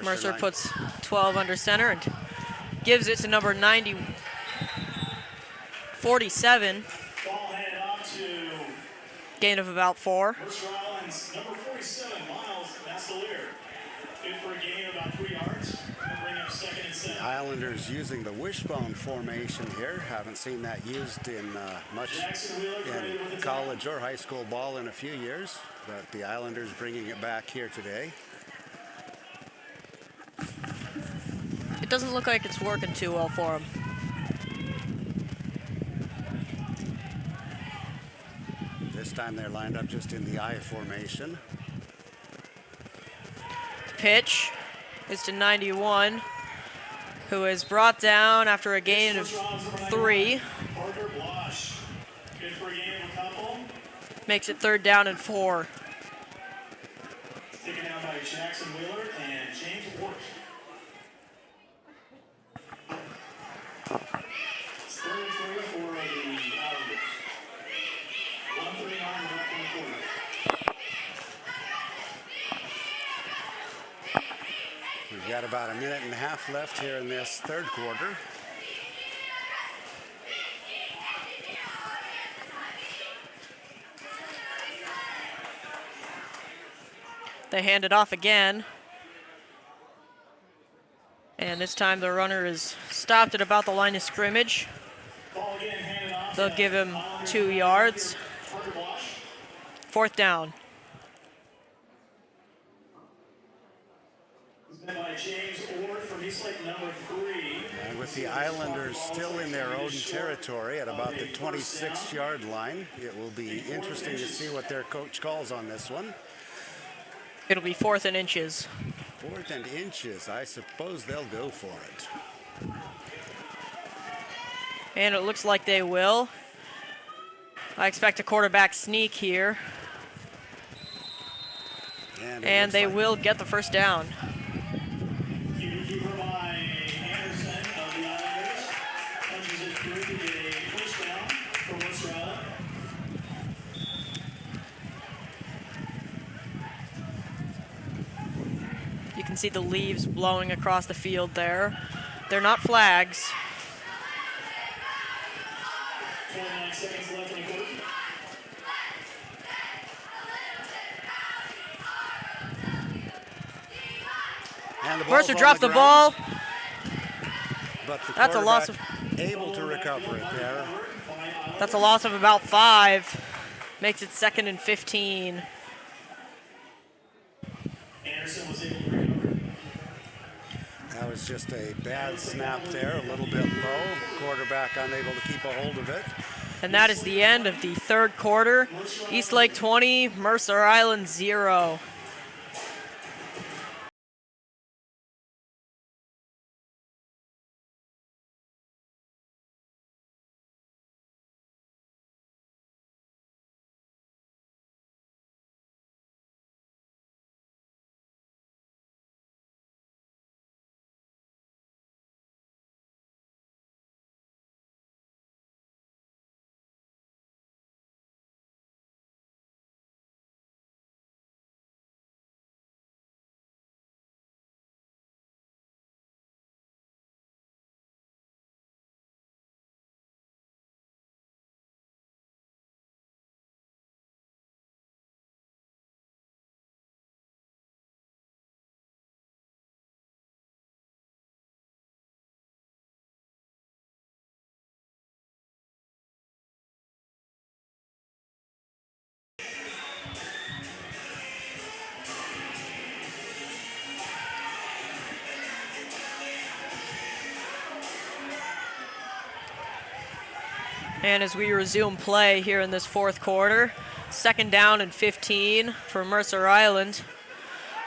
Mercer puts 12 under center and gives it to number 47. Ball handed off to Gain of about 4. Mercer Island's number 47, Miles Mascalier. Good for a gain of about 3 yards. Bring up 2nd and 7. Islanders using the wishbone formation here. Haven't seen that used in much in college or high school ball in a few years, but the Islanders bringing it back here today. It doesn't look like it's working too well for him. This time they're lined up just in the I formation. Pitch is to 91, who is brought down after a gain of 3. Parker Blosh. Good for a gain of a couple. Makes it 3rd down and 4. Taken down by Jackson Wheeler and James Ward. It's 3rd and 3 for the Islanders. 1:39 left in the quarter. We've got about a minute and a half left here in this 3rd quarter. They hand it off again. And this time the runner is stopped at about the line of scrimmage. Ball again handed off. They'll give him 2 yards. Parker Blosh. 4th down. It's been by James Ward from Eastlake, number 3. And with the Islanders still in their own territory at about the 26-yard line, it will be interesting to see what their coach calls on this one. It'll be 4th and inches. 4th and inches. I suppose they'll go for it. And it looks like they will. I expect a quarterback sneak here. And they will get the first down. Keeper by Anderson of the Islanders. Punches it through to a first down for Mercer Island. You can see the leaves blowing across the field there. They're not flags. 29 seconds left in the quarter. And the ball's Mercer on dropped the ground, ball. but the That's a loss quarterback able to recover it there. That's a loss of about 5. Makes it 2nd and 15. Anderson was able to recover. That was just a bad snap there, a little bit low. Quarterback unable to keep a hold of it. And that is the end of the 3rd quarter. Eastlake 20, Mercer Island 0. And as we resume play here in this 4th quarter, 2nd down and 15 for Mercer Island.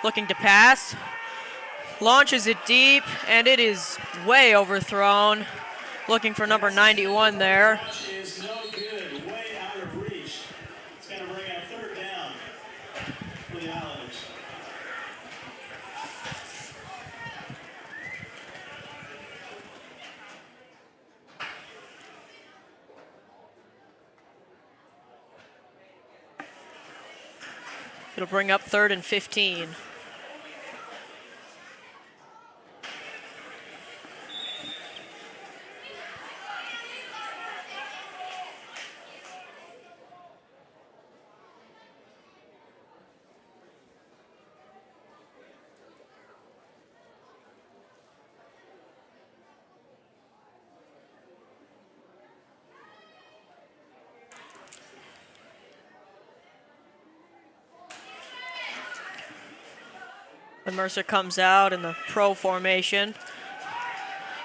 Looking to pass. Launches it deep, and it is way overthrown. Looking for number 91 there. Is no good, way out of reach. It's going to bring up 3rd down for the Islanders. It'll bring up 3rd and 15. And Mercer comes out in the pro formation.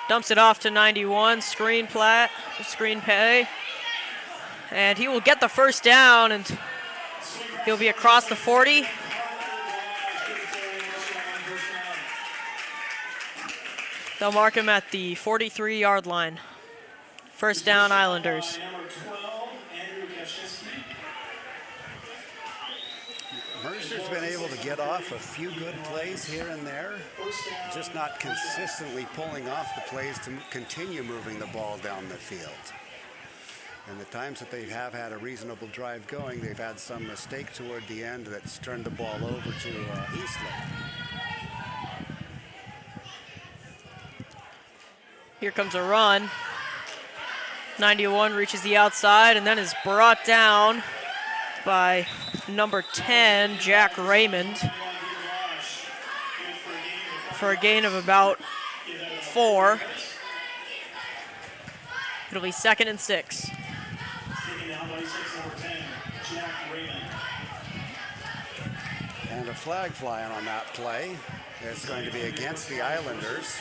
Dumps it off to 91, screen pay. And he will get the 1st down, and he'll be across the 40. They'll mark him at the 43-yard line. 1st down, Islanders. Mercer's been able to get off a few good plays here and there, just not consistently pulling off the plays to continue moving the ball down the field. And the times that they have had a reasonable drive going, they've had some mistake toward the end that's turned the ball over to Eastlake. Here comes a run. 91 reaches the outside and then is brought down by number 10, Jack Raymond, for a gain of about 4. It'll be 2nd and 6. And a flag flying on that play. It's going to be against the Islanders.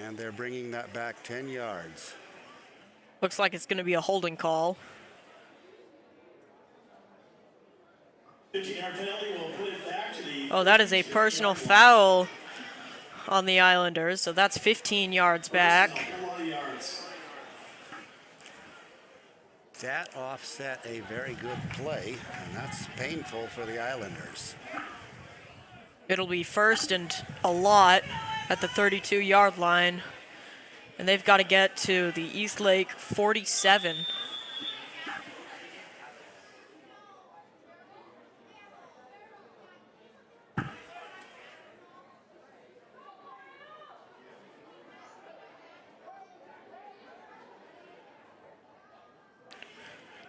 And they're bringing that back 10 yards. Looks like it's going to be a holding call. 15-yard penalty will put it back to the... Oh, that is a personal foul on the Islanders, so that's 15 yards back. That offset a very good play, and that's painful for the Islanders. It'll be 1st and a lot at the 32-yard line, and they've got to get to the Eastlake 47.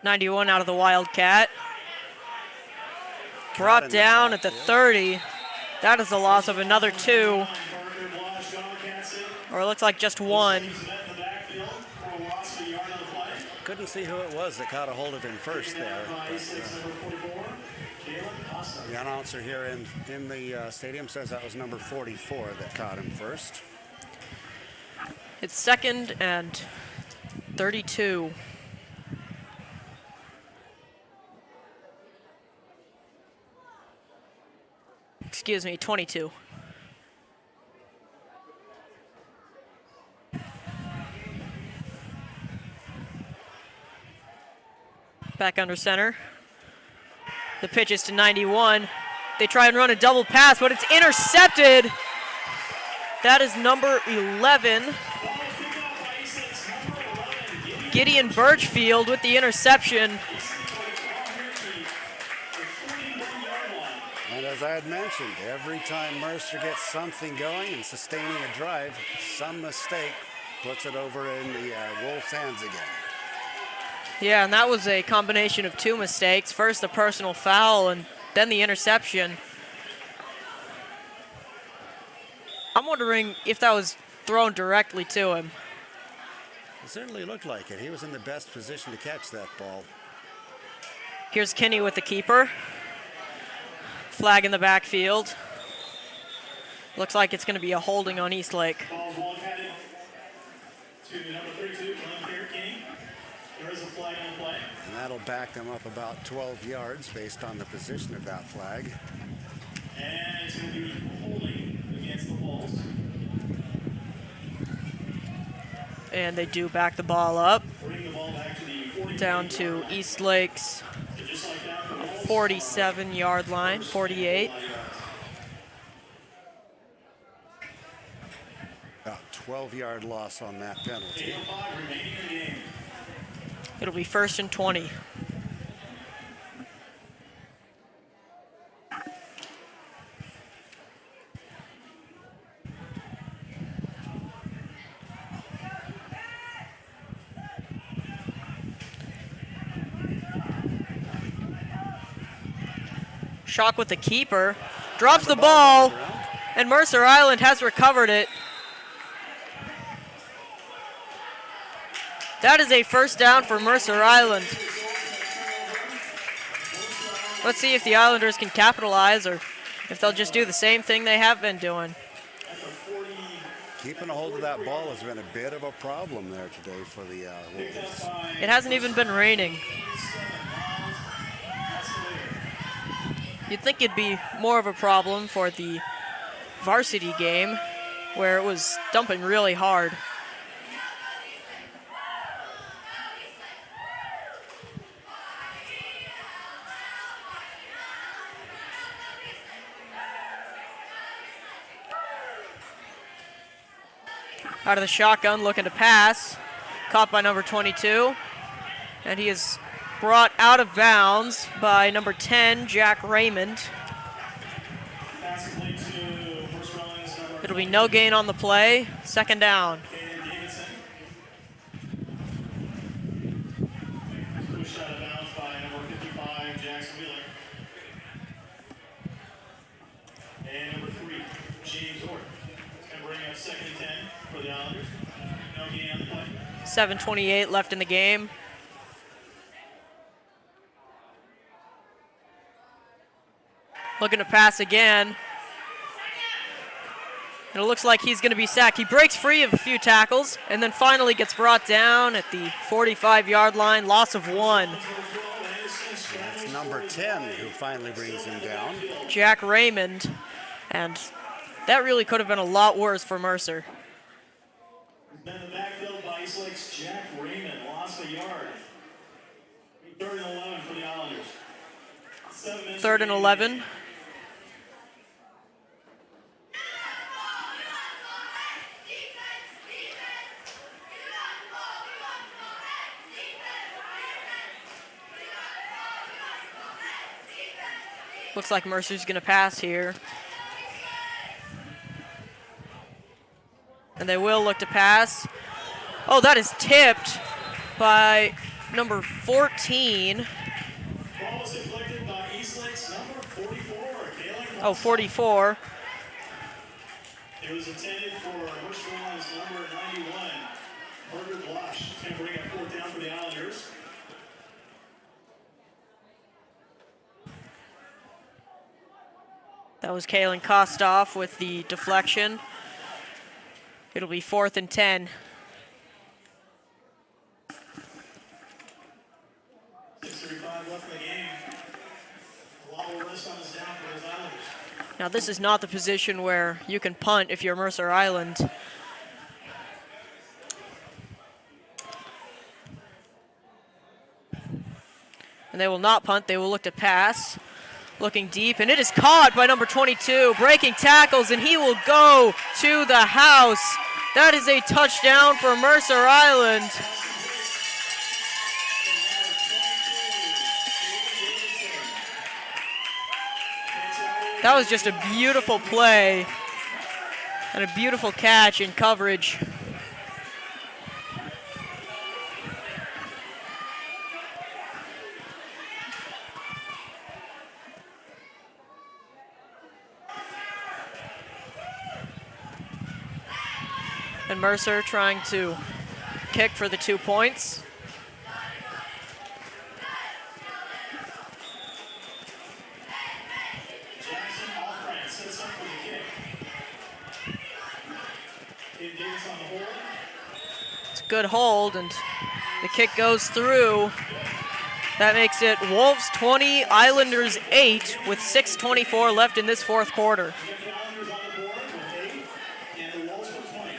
91 out of the Wildcat. Brought down at the 30. That is a loss of another 2. Or it looks like just 1. Couldn't see who it was that caught a hold of him first there. But, the announcer here in the stadium says that was number 44 that caught him first. It's 2nd and 32. Excuse me, 22. Back under center. The pitch is to 91. They try and run a double pass, but it's intercepted. That is number 11. Gideon Birchfield with the interception. And as I had mentioned, every time Mercer gets something going and sustaining a drive, some mistake puts it over in the Wolves' hands again. Yeah, and that was a combination of 2 mistakes. First, the personal foul, and then the interception. I'm wondering if that was thrown directly to him. It certainly looked like it. He was in the best position to catch that ball. Here's Kinney with the keeper. Flag in the backfield. Looks like it's going to be a holding on Eastlake. Ball's long headed to number 32, Kinney. There is a flag on play. And that'll back them up about 12 yards based on the position of that flag. And it's going to be holding against the Wolves. And they do back the ball up. Bring the ball back to the 40. Down to Eastlake's 47-yard line, 48. About 12-yard loss on that penalty. It'll be 1st and 20. Shock with the keeper. Drops the ball, and Mercer Island has recovered it. That is a 1st down for Mercer Island. Let's see if the Islanders can capitalize or if they'll just do the same thing they have been doing. Keeping a hold of that ball has been a bit of a problem there today for the Wolves. It hasn't even been raining. You'd think it'd be more of a problem for the varsity game where it was dumping really hard. Out of the shotgun, looking to pass. Caught by number 22. And he is brought out of bounds by number 10, Jack Raymond. It'll be no gain on the play. 2nd down. And number 3, James Orr. Going to bring up 2nd and 10 for the Islanders. No gain on the play. 7:28 left in the game. Looking to pass again. And it looks like he's going to be sacked. He breaks free of a few tackles and then finally gets brought down at the 45-yard line, loss of 1. That's number 10 who finally brings him down. Jack Raymond. And that really could have been a lot worse for Mercer. Then the backfield by Eastlake's Jack Raymond, lost a yard. 3rd and 11 for the Islanders. 3rd and 11. Looks like Mercer's going to pass here. And they will look to pass. Oh, that is tipped by number 14. Ball was deflected by Eastlake's number 44, Kaylin. Oh, 44. It was intended for Mercer Island's number 91, Margaret Blosh. It's going to bring a fourth down for the Islanders. That was Kaylin Kostoff with the deflection. It'll be 4th and 10. 6:35 left in the game. A lot will rest on his down for his Islanders. Now this is not the position where you can punt if you're Mercer Island. And they will not punt, they will look to pass. Looking deep, and it is caught by number 22, breaking tackles, and he will go to the house. That is a touchdown for Mercer Island. That was just a beautiful play and a beautiful catch in coverage. And Mercer trying to kick for the 2 points. Jackson Alfred sets up for the kick. Kate Davis on the hold. It's a good hold, and the kick goes through. That makes it Wolves 20, Islanders 8, with 6:24 left in this fourth quarter. The Islanders on the board with 8, and the Wolves with 20.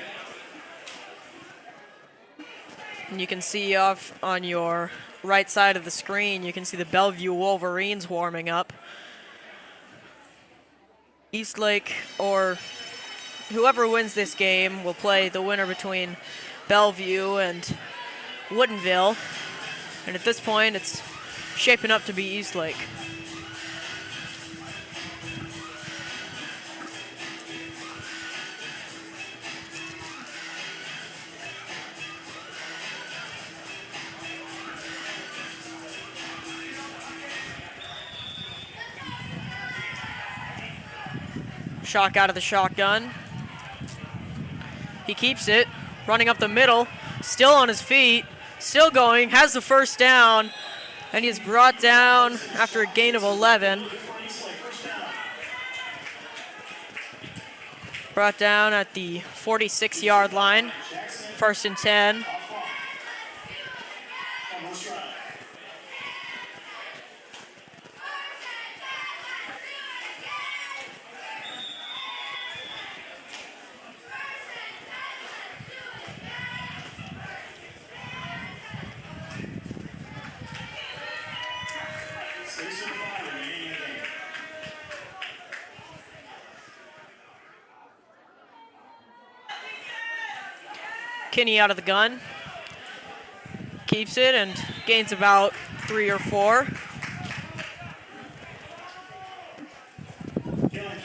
And you can see off on your right side of the screen, you can see the Bellevue Wolverines warming up. Eastlake, or whoever wins this game, will play the winner between Bellevue and Woodinville. And at this point, it's shaping up to be Eastlake. Shock out of the shotgun. He keeps it, running up the middle, still on his feet, still going, has the first down, and he is brought down after a gain of 11. Brought down at the 46-yard line, 1st and 10. Kinney out of the gun. Keeps it and gains about 3 or 4.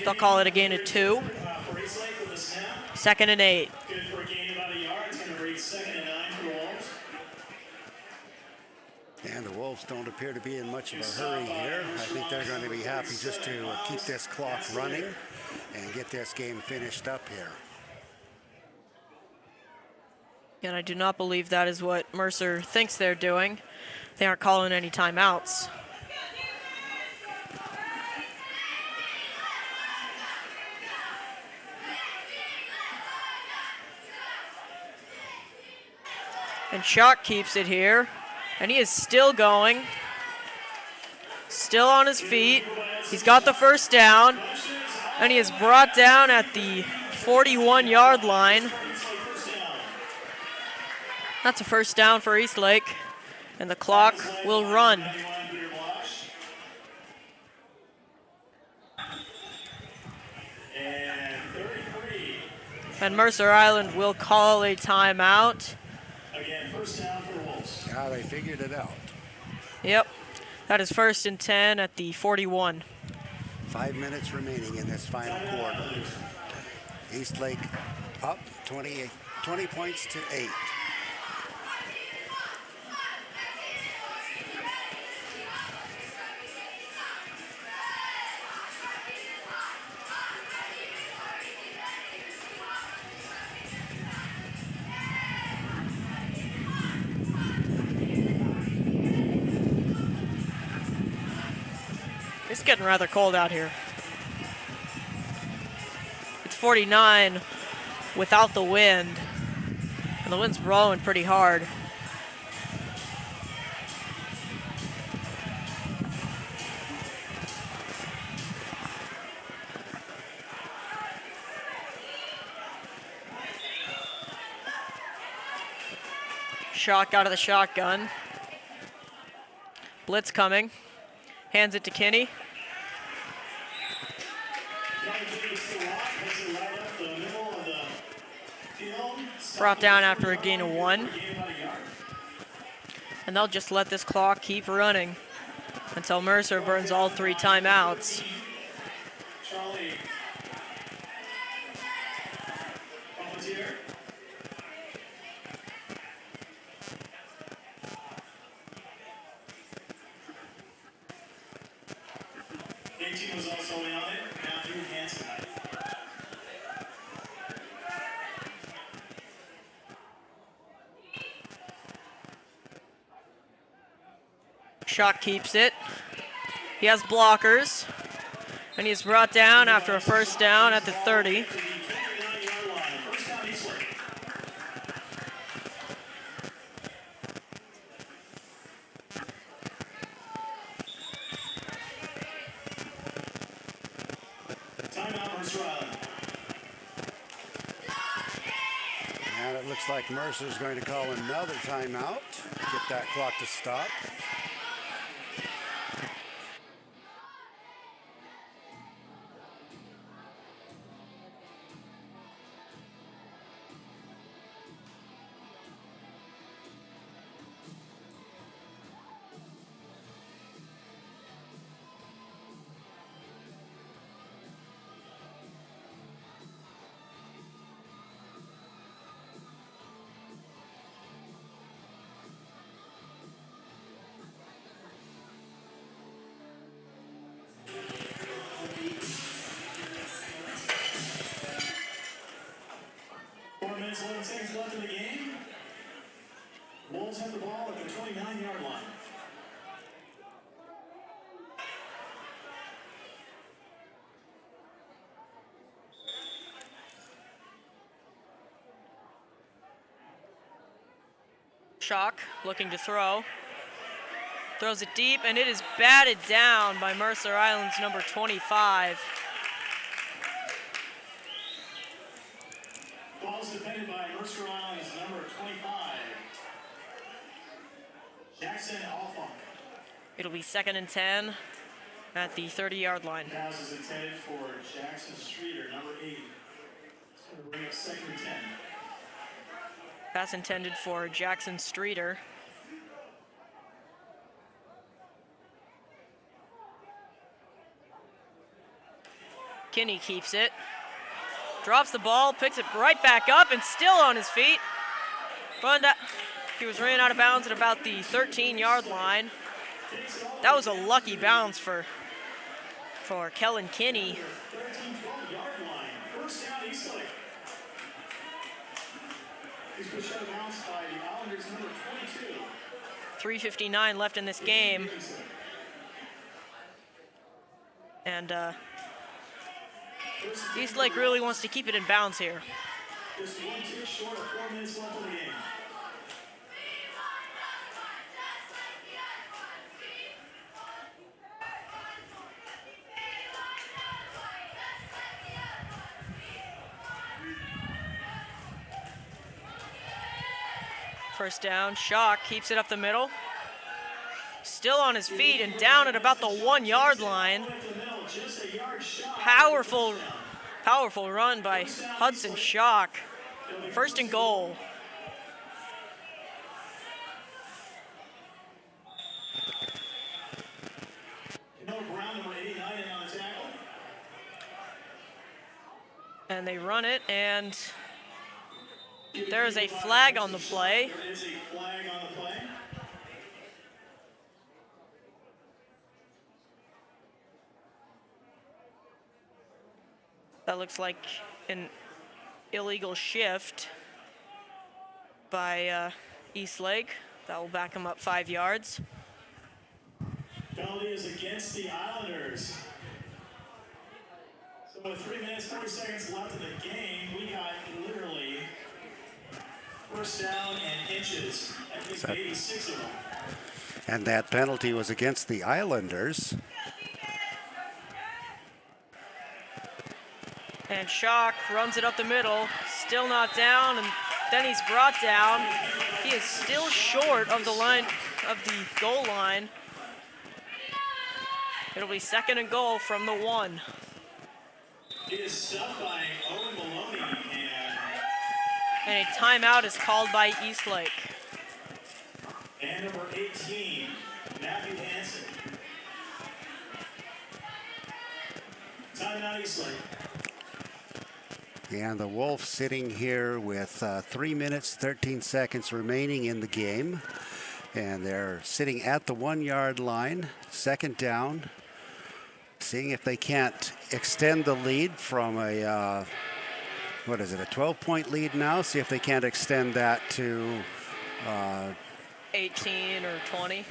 They'll call it a gain of 2. 2nd and 8. Good for a gain about a yard. It's going to read 2nd and 9 for the Wolves. And the Wolves don't appear to be in much of a hurry here. I think they're going to be happy just to keep this clock running and get this game finished up here. And I do not believe that is what Mercer thinks they're doing. They aren't calling any timeouts. And Shock keeps it here. And he is still going. Still on his feet. He's got the first down. And he is brought down at the 41-yard line. That's a first down for Eastlake, and the clock will run. And Mercer Island will call a timeout. Again, first down for the Wolves. Yeah, they figured it out. Yep, that is 1st and 10 at the 41. 5 minutes remaining in this final quarter. Eastlake up 20 points to 8. getting rather cold out here. It's 49 without the wind, and the wind's blowing pretty hard. Shock out of the shotgun. Blitz coming. Hands it to Kinney. Brought down after a gain of 1. And they'll just let this clock keep running until Mercer burns all 3 timeouts. Charlie. Volunteer. 18 was also in on it. Matthew Hansen. Shock keeps it. He has blockers. And he's brought down after a first down at the 30. Timeout, Mercer Island. And it looks like Mercer's going to call another timeout. Get that clock to stop. Minutes, 11 seconds left in the game. Wolves have the ball at the 29-yard line. Shock looking to throw. Throws it deep, and it is batted down by Mercer Island's number 25. Ball's defended by Mercer Island's number 25, Jackson Alfunk. It'll be 2nd and 10 at the 30-yard line. Pass is intended for Jackson Streeter, number 8. It's going to bring up 2nd and 10. Pass intended for Jackson Streeter. Kinney keeps it. Drops the ball, picks it right back up, and still on his feet. He was ran out of bounds at about the 13-yard line. That was a lucky bounce for Kellen Kinney. 13-12-yard line. First down, Eastlake. He's pushed out of bounds by the Islanders, number 22. 3:59 left in this game. And Eastlake really wants to keep it in bounds here. Just 1 tick short of 4 minutes left in the game. First down, Shock keeps it up the middle. Still on his feet and down at about the 1-yard line. Powerful run by Hudson Shock. First and goal. And they run it, and there is a flag on the play. There is a flag on the play. That looks like an illegal shift by Eastlake. That will back him up 5 yards. Penalty is against the Islanders. So with 3 minutes, 40 seconds left in the game, we got literally first down and inches. I think maybe 6 of them. And that penalty was against the Islanders. And Schock runs it up the middle, still not down, and then he's brought down. He is still short of the line, of the goal line. It'll be 2nd and goal from the 1. It is stuffed by Owen Maloney, and a timeout is called by Eastlake. And number 18, Matthew Hansen. Timeout Eastlake. And the Wolves sitting here with 3 minutes, 13 seconds remaining in the game. And they're sitting at the 1-yard line, 2nd down, seeing if they can't extend the lead from a, what is it, a 12-point lead now? See if they can't extend that to 18 or 20.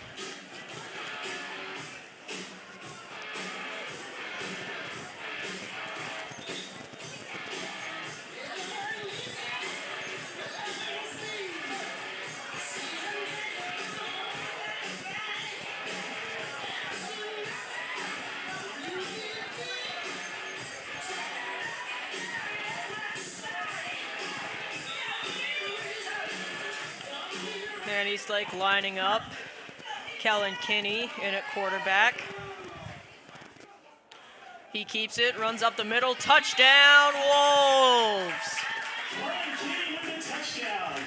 And Eastlake lining up. Kellen Kinney in at quarterback. He keeps it, runs up the middle, touchdown, Wolves! Ryan Kinney with the touchdown.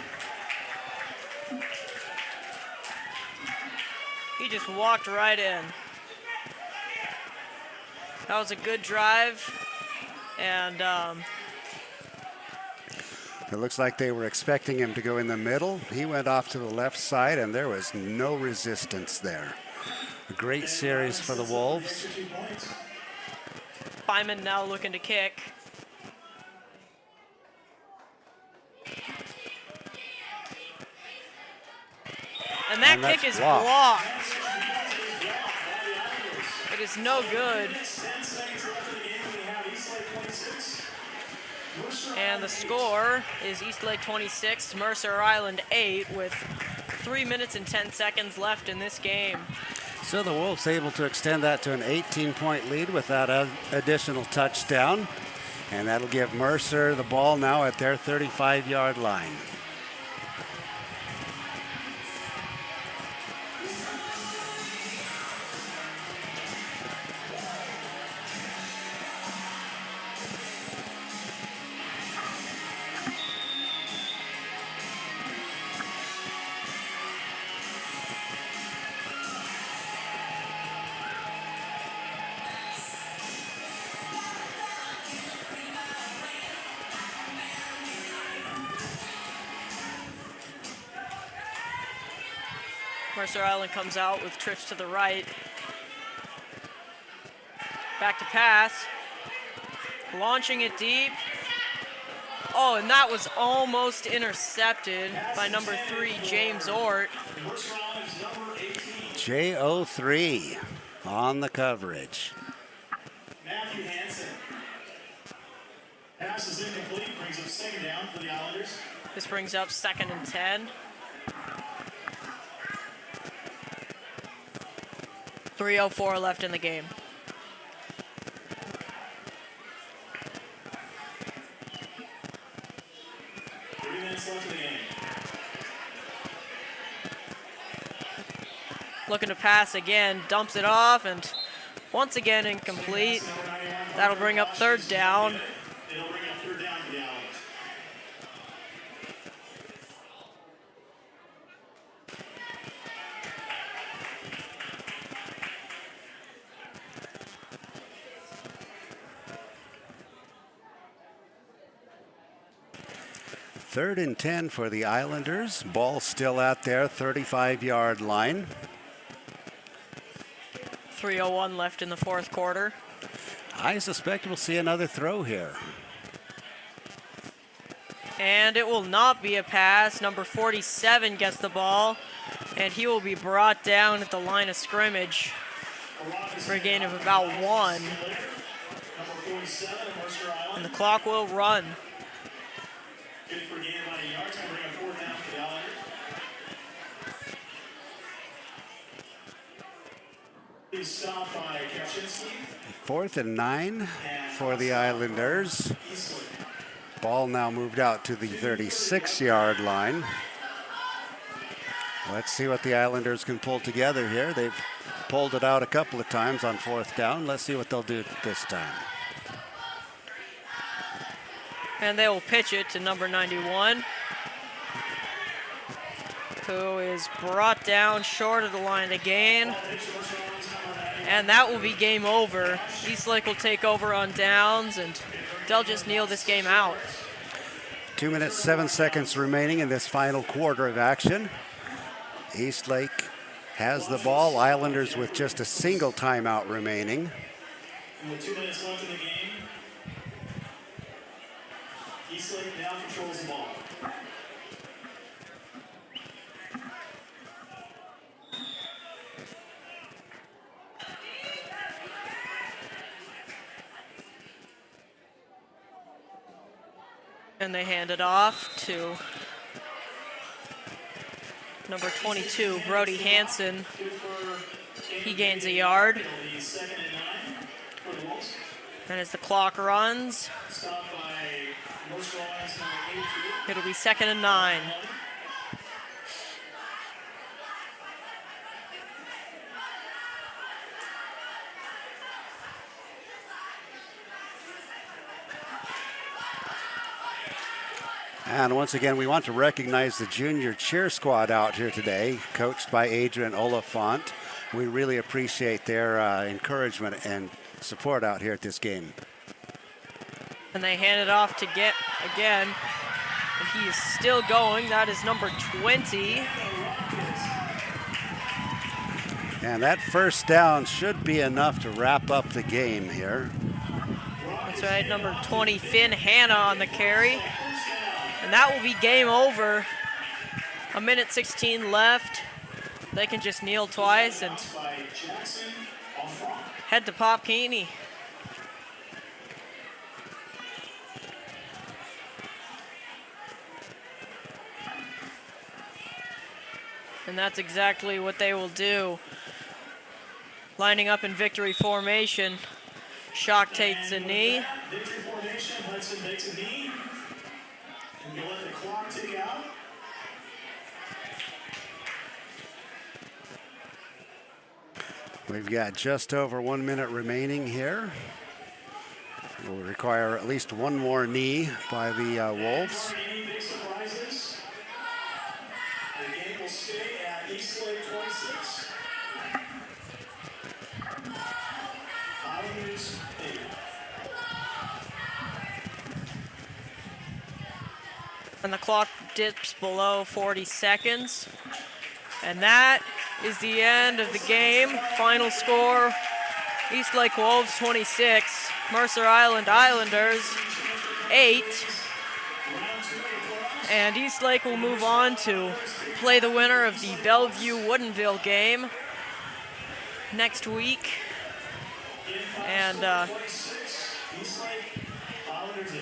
He just walked right in. That was a good drive, and it looks like they were expecting him to go in the middle. He went off to the left side, and there was no resistance there. A great series for the Wolves. Byman now looking to kick. And that kick is blocked. It is no good. And the score is Eastlake 26, Mercer Island 8, with 3 minutes and 10 seconds left in this game. So the Wolves able to extend that to an 18-point lead with that additional touchdown. And that'll give Mercer the ball now at their 35-yard line. Mercer Island comes out with trips to the right. Back to pass. Launching it deep. Oh, and that was almost intercepted by number 3, James Ort. JO3 on the coverage. Matthew Hansen. Pass is incomplete, brings up 2nd down for the Islanders. This brings up 2nd and 10. 3:04 left in the game. Looking to pass again, dumps it off, and once again incomplete. That'll bring up 3rd down. It'll bring up 3rd down for the Islanders. Third and 10 for the Islanders. Ball still at their 35-yard line. 3:01 left in the 4th quarter. I suspect we'll see another throw here. And it will not be a pass. Number 47 gets the ball, and he will be brought down at the line of scrimmage. for a gain of about 1. And the clock will run. Good for a gain of about a yard. It's going to bring a 4th down for the Islanders. He's stopped by Kaczynski. 4th and 9 for the Islanders. Ball now moved out to the 36-yard line. Let's see what the Islanders can pull together here. They've pulled it out a couple of times on 4th down. Let's see what they'll do this time. And they will pitch it to number 91, who is brought down short of the line to gain. And that will be game over. Eastlake will take over on downs, and they'll just kneel this game out. 2 minutes, 7 seconds remaining in this final quarter of action. Eastlake has the ball. Islanders with just a single timeout remaining. And with 2 minutes left in the game, Eastlake now controls the ball. And they hand it off to number 22, Brody Hansen. He gains a yard. And as the clock runs, it'll be 2nd and 9. And once again, we want to recognize the junior cheer squad out here today, coached by Adrian Oliphant. We really appreciate their encouragement and support out here at this game. And they hand it off to get again. And he is still going. That is number 20. And that 1st down should be enough to wrap up the game here. That's right, number 20, Finn Hanna on the carry. And that will be game over. 1:16 left. They can just kneel twice and head to Pop Keeney. And that's exactly what they will do. Lining up in victory formation. Shock takes a knee. Victory formation, Hudson takes a knee. And you let the clock tick out. We've got just over 1 minute remaining here. We'll require at least one more knee by the Wolves. Any big surprises? The game will stay at Eastlake 26. Islanders 8. And the clock dips below 40 seconds. And that is the end of the game. Final score, Eastlake Wolves 26, Mercer Island Islanders 8. And Eastlake will move on to play the winner of the Bellevue-Woodinville game next week. And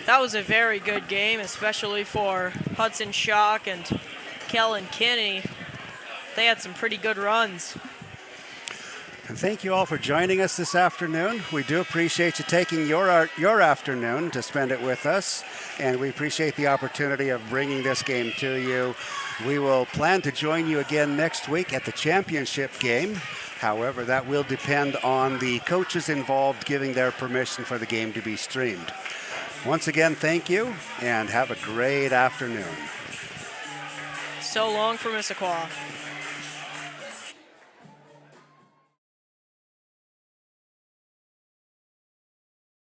that was a very good game, especially for Hudson Schock and Kellen Kinney. They had some pretty good runs. And thank you all for joining us this afternoon. We do appreciate you taking your afternoon to spend it with us, and we appreciate the opportunity of bringing this game to you. We will plan to join you again next week at the championship game. However, that will depend on the coaches involved giving their permission for the game to be streamed. Once again, thank you, and have a great afternoon. So long from Issaquah.